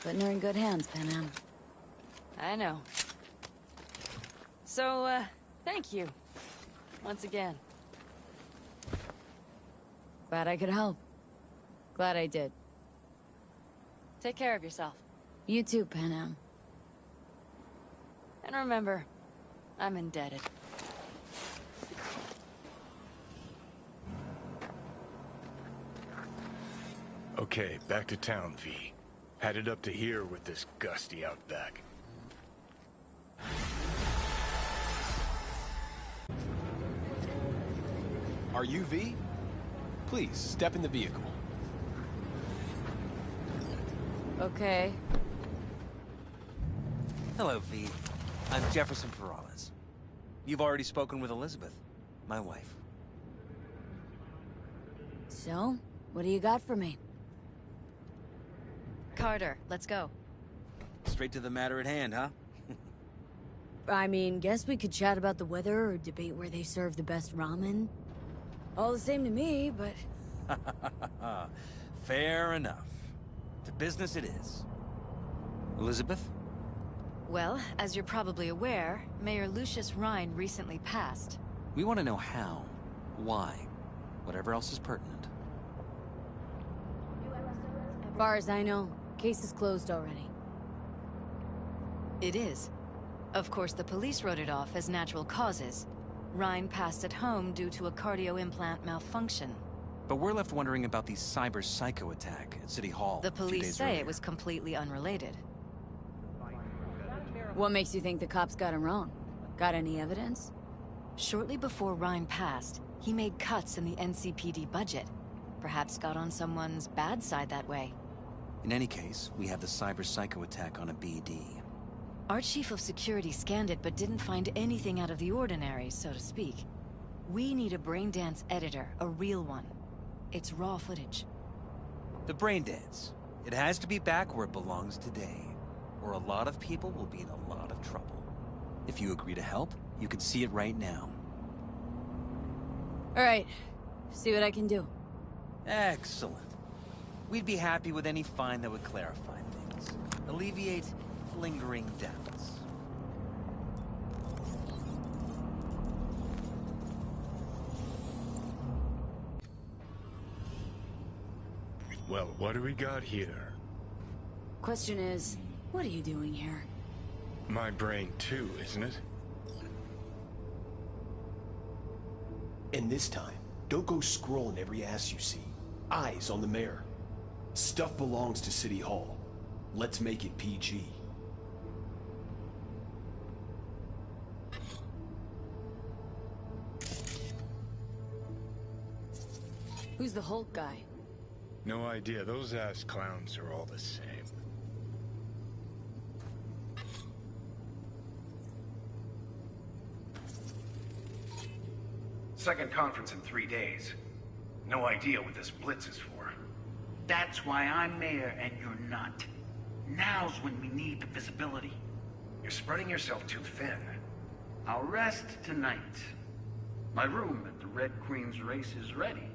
Putting her in good hands, Panam. I know. So, thank you. Once again. Glad I could help. Glad I did. Take care of yourself. You too, Panam. And remember, I'm indebted. Okay, back to town, V. Headed up to here with this gusty outback. Are you V? Please, step in the vehicle. Okay. Hello, V. I'm Jefferson Perales. You've already spoken with Elizabeth, my wife. So, what do you got for me? Carter, let's go. Straight to the matter at hand, huh? I mean, guess we could chat about the weather or debate where they serve the best ramen. All the same to me, but... Fair enough. To business it is. Elizabeth? Well, as you're probably aware, Mayor Lucius Rhyne recently passed. We want to know how. Why? Whatever else is pertinent. Far as I know, case is closed already. It is. Of course, the police wrote it off as natural causes. Ryan passed at home due to a cardio implant malfunction. But we're left wondering about the cyber psycho attack at City Hall. The a few police days say earlier. it was completely unrelated. What makes you think the cops got him wrong? Got any evidence? Shortly before Ryan passed, he made cuts in the NCPD budget. Perhaps got on someone's bad side that way. In any case, we have the cyber psycho attack on a BD. Our chief of security scanned it but didn't find anything out of the ordinary, so to speak. We need a Braindance editor, a real one. It's raw footage. The Braindance. It has to be back where it belongs today, or a lot of people will be in a lot of trouble. If you agree to help, you can see it right now. Alright, see what I can do. Excellent. We'd be happy with any find that would clarify things. Alleviate lingering doubts. Well, what do we got here? Question is, what are you doing here? My brain too, isn't it? And this time, don't go scrolling every ass you see. Eyes on the mayor. Stuff belongs to City Hall. Let's make it PG. Who's the Hulk guy? No idea. Those ass clowns are all the same. Second conference in 3 days. No idea what this blitz is for. That's why I'm mayor and you're not. Now's when we need the visibility. You're spreading yourself too thin. I'll rest tonight. My room at the Red Queen's race is ready.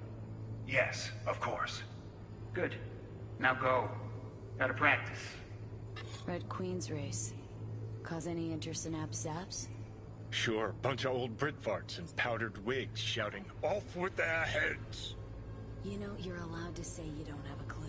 Yes, of course. Good. Now go. Gotta practice. Red Queen's race. Cause any intersynapse zaps? Sure, bunch of old Brit farts in powdered wigs shouting, "Off with their heads!" You know, you're allowed to say you don't have a clue.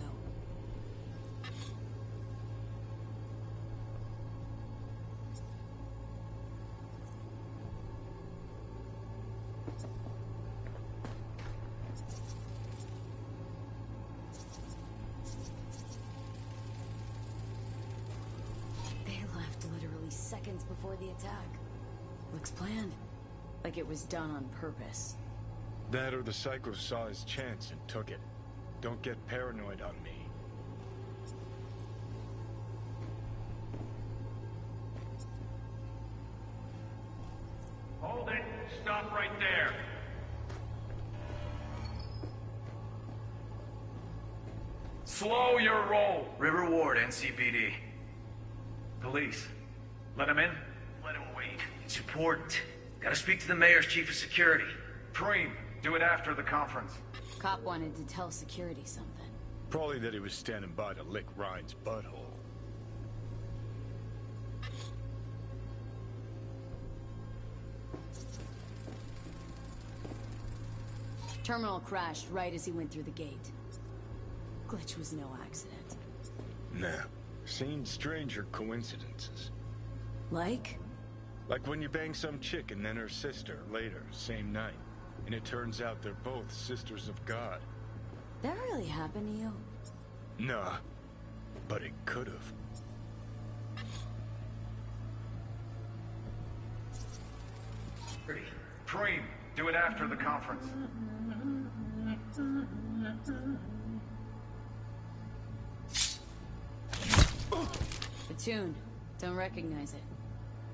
They left literally seconds before the attack. Looks planned. Like it was done on purpose. That or the Psycho saw his chance and took it. Don't get paranoid on me. Hold it! Stop right there! Slow your roll! River Ward, NCPD. Police. Let him in? Let him wait. It's important. Gotta speak to the mayor's chief of security. Preem, do it after the conference. Cop wanted to tell security something. Probably that he was standing by to lick Ryan's butthole. Terminal crashed right as he went through the gate. Glitch was no accident. Nah. Seen stranger coincidences. Like? Like when you bang some chick and then her sister later, same night. And it turns out they're both sisters of God. That really happened to you? Nah. But it could've. Preem, do it after the conference. The tune. Don't recognize it.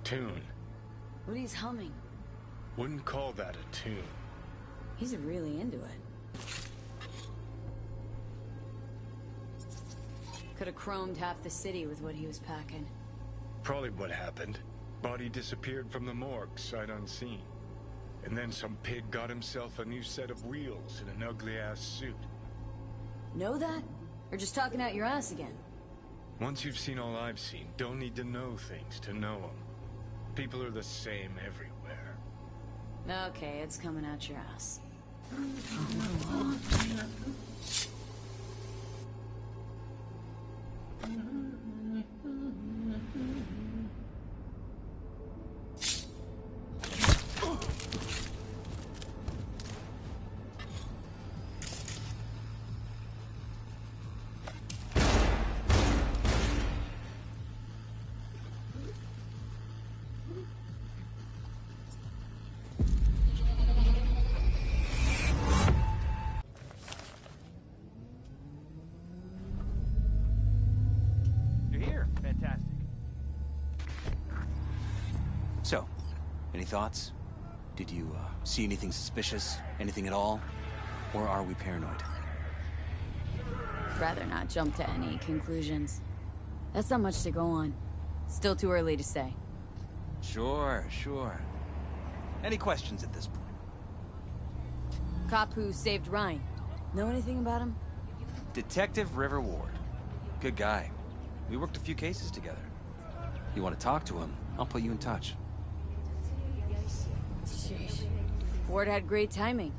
Tune. What he's humming. Wouldn't call that a tune. He's really into it. Could have chromed half the city with what he was packing. Probably what happened. Body disappeared from the morgue, sight unseen. And then some pig got himself a new set of wheels in an ugly-ass suit. Know that? Or just talking out your ass again? Once you've seen all I've seen, don't need to know things to know them. People are the same everywhere. Okay, it's coming out your ass. So, any thoughts? Did you see anything suspicious? Anything at all? Or are we paranoid? Rather not jump to any conclusions. That's not much to go on. Still too early to say. Sure. Any questions at this point? Cop who saved Ryan. Know anything about him? Detective River Ward. Good guy. We worked a few cases together. You want to talk to him, I'll put you in touch. Sheesh. Ward had great timing.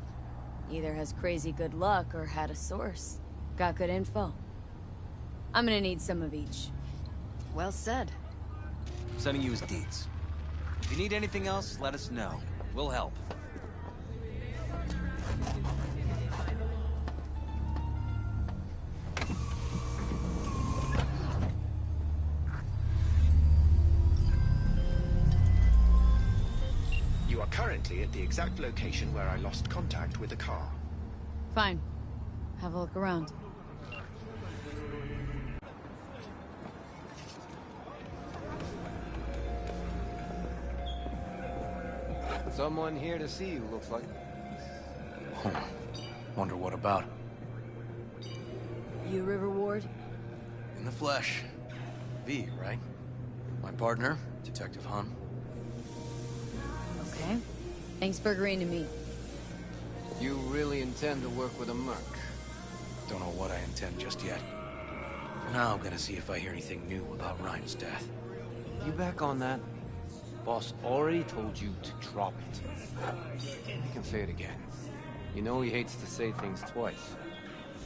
Either has crazy good luck or had a source. Got good info. I'm gonna need some of each. Well said. Sending you his deeds. If you need anything else, let us know. We'll help. You are currently at the exact location where I lost contact with the car. Fine. Have a look around. Someone here to see you, looks like. Wonder what about? You River Ward? In the flesh. V, right? My partner, Detective Han. Okay. Thanks for agreeing to meet. You really intend to work with a merc? Don't know what I intend just yet. For now, I'm gonna see if I hear anything new about Ryan's death. You back on that? Boss already told you to drop it. You can say it again. You know he hates to say things twice.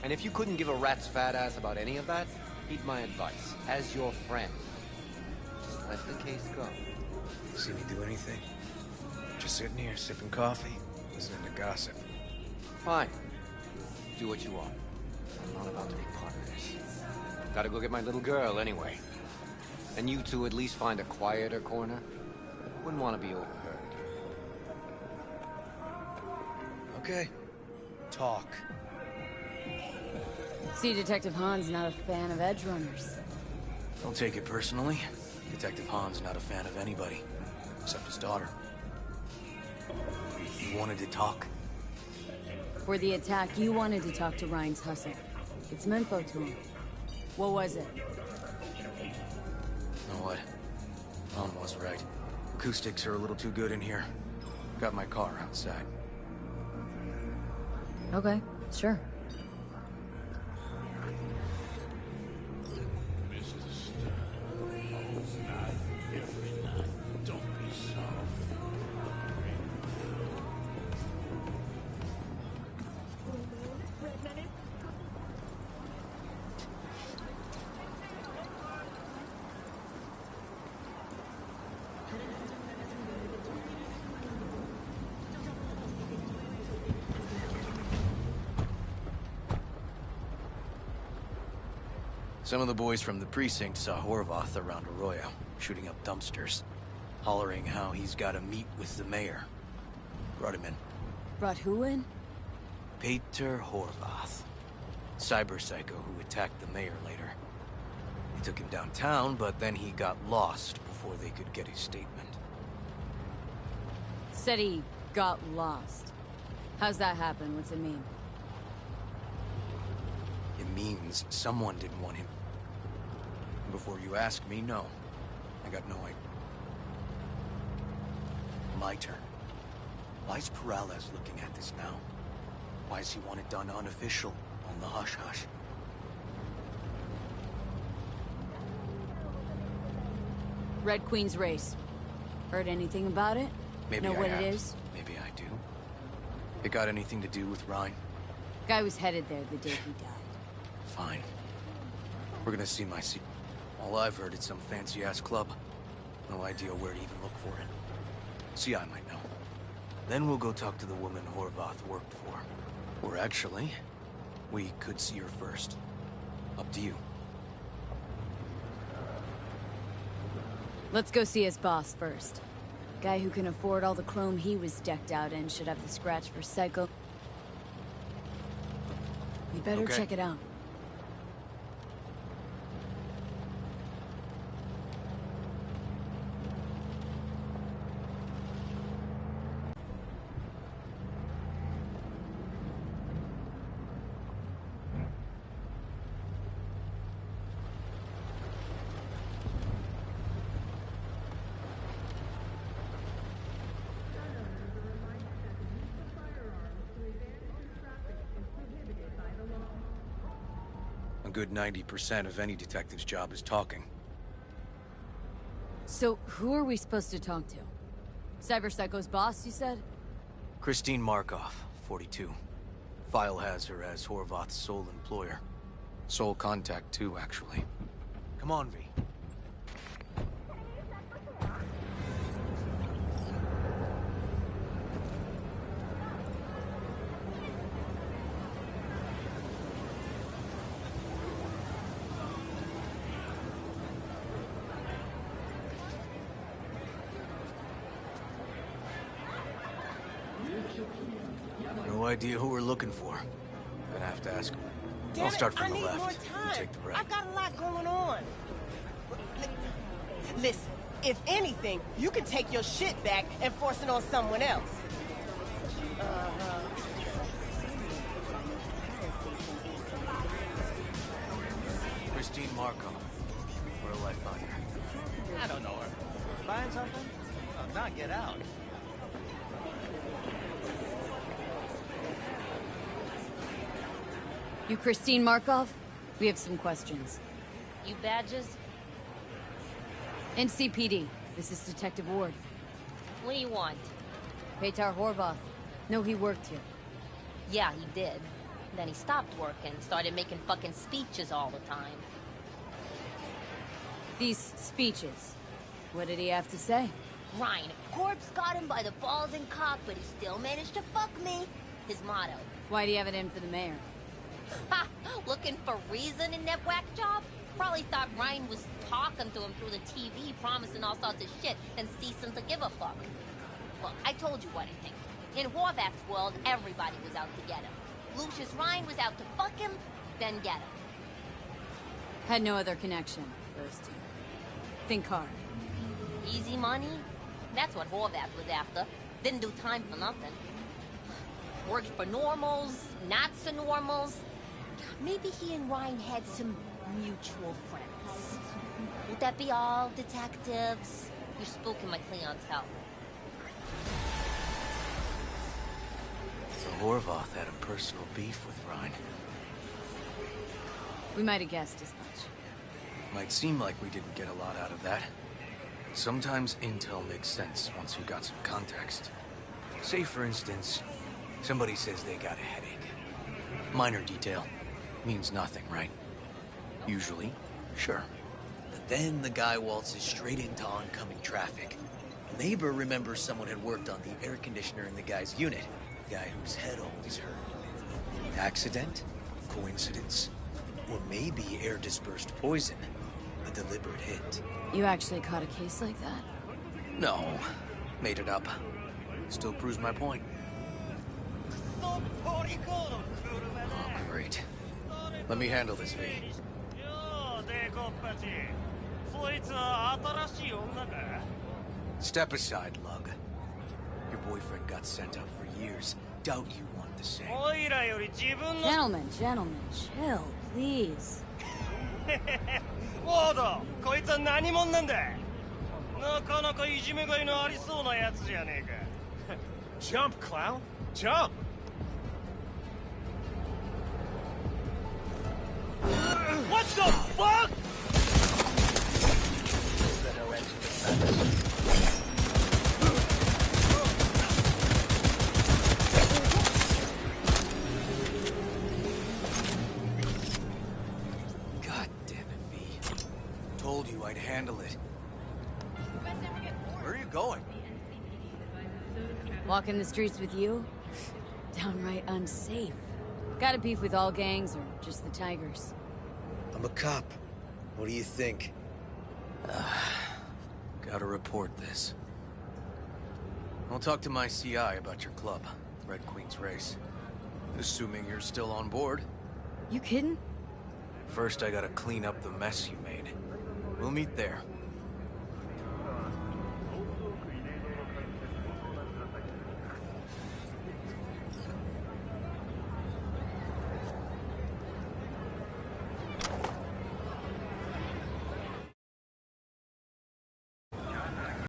And if you couldn't give a rat's fat ass about any of that, heed my advice. As your friend, just let the case go. See me do anything? Just sitting here, sipping coffee, listening to gossip. Fine. Do what you want. I'm not about to be part of this. Gotta go get my little girl anyway. And you two at least find a quieter corner. Wouldn't want to be overheard. Okay. Talk. See, Detective Han's not a fan of edge runners. Don't take it personally. Detective Han's not a fan of anybody, except his daughter. You wanted to talk? For the attack, you wanted to talk to Ryan's hustle. Get some info to him. What was it? Know what? Mom was right. Acoustics are a little too good in here. Got my car outside. Okay, sure. Some of the boys from the precinct saw Horvath around Arroyo, shooting up dumpsters, hollering how he's got to meet with the mayor. Brought him in. Brought who in? Peter Horvath. Cyber psycho who attacked the mayor later. They took him downtown, but then he got lost before they could get his statement. Said he got lost. How's that happen? What's it mean? It means someone didn't want him. Before you ask me, no. I got no idea. My turn. Why's Peralez looking at this now? Why does he want it done unofficial, on the hush-hush? Red Queen's race. Heard anything about it? Maybe know I what have. it is? Maybe I do. It got anything to do with Rhine? Guy was headed there the day he died. Fine. We're gonna see my seat. All I've heard is some fancy-ass club. No idea where to even look for it. CI might know. Then we'll go talk to the woman Horvath worked for. Or actually, we could see her first. Up to you. Let's go see his boss first. Guy who can afford all the chrome he was decked out in should have the scratch for Psycho. We better check it out. A good 90% of any detective's job is talking. So, who are we supposed to talk to? Cyber Psycho's boss, you said? Christine Markov, 42. File has her as Horvath's sole employer. Sole contact, too, actually. Come on, V. No idea who we're looking for. Gonna have to ask him. I'll start from the left. You take the right. I've got a lot going on. Listen, if anything, you can take your shit back and force it on someone else. Christine Markov. Where'll I find her? I don't know her. Find something? Oh, not get out. You Christine Markov? We have some questions. You badges? NCPD. This is Detective Ward. What do you want? Petar Horvath. No, he worked here. Yeah, he did. Then he stopped working, started making fucking speeches all the time. These speeches. What did he have to say? Rhine, Corpse got him by the balls and cock, but he still managed to fuck me. His motto. Why do you have it in for the mayor? Ha! Looking for reason in that whack job? Probably thought Ryan was talking to him through the TV, promising all sorts of shit, and ceasing to give a fuck. Look, I told you what I think. In Horvath's world, everybody was out to get him. Lucius Rhine was out to fuck him, then get him. Had no other connection, those two. Think hard. Easy money? That's what Horvath was after. Didn't do time for nothing. Worked for normals, not so normals. Maybe he and Ryan had some mutual friends. Would that be all, detectives? You're spooking my clientele. So Horvath had a personal beef with Rhine. We might have guessed as much. Might seem like we didn't get a lot out of that. Sometimes intel makes sense once you got some context. Say, for instance, somebody says they got a headache. Minor detail. Means nothing, right? Usually, sure. But then the guy waltzes straight into oncoming traffic. A neighbor remembers someone had worked on the air conditioner in the guy's unit. The guy whose head always hurt. Accident? Coincidence? Or maybe air-dispersed poison. A deliberate hit. You actually caught a case like that? No. Made it up. Still proves my point. Oh, great. Let me handle this, V. Step aside, Lug. Your boyfriend got sent up for years. Doubt you want the same. Gentlemen, chill, please. ウォード、こいつは何者なんだ。なかなかいじめがいのありそうなやつじゃねえか。Jump, clown. Jump. What the fuck? going? Walking the streets with you? Downright unsafe. Got a beef with all gangs or just the Tigers? I'm a cop. What do you think? Gotta report this. I'll talk to my CI about your club, Red Queen's Race. Assuming you're still on board. You kidding? First, I gotta clean up the mess you made. We'll meet there.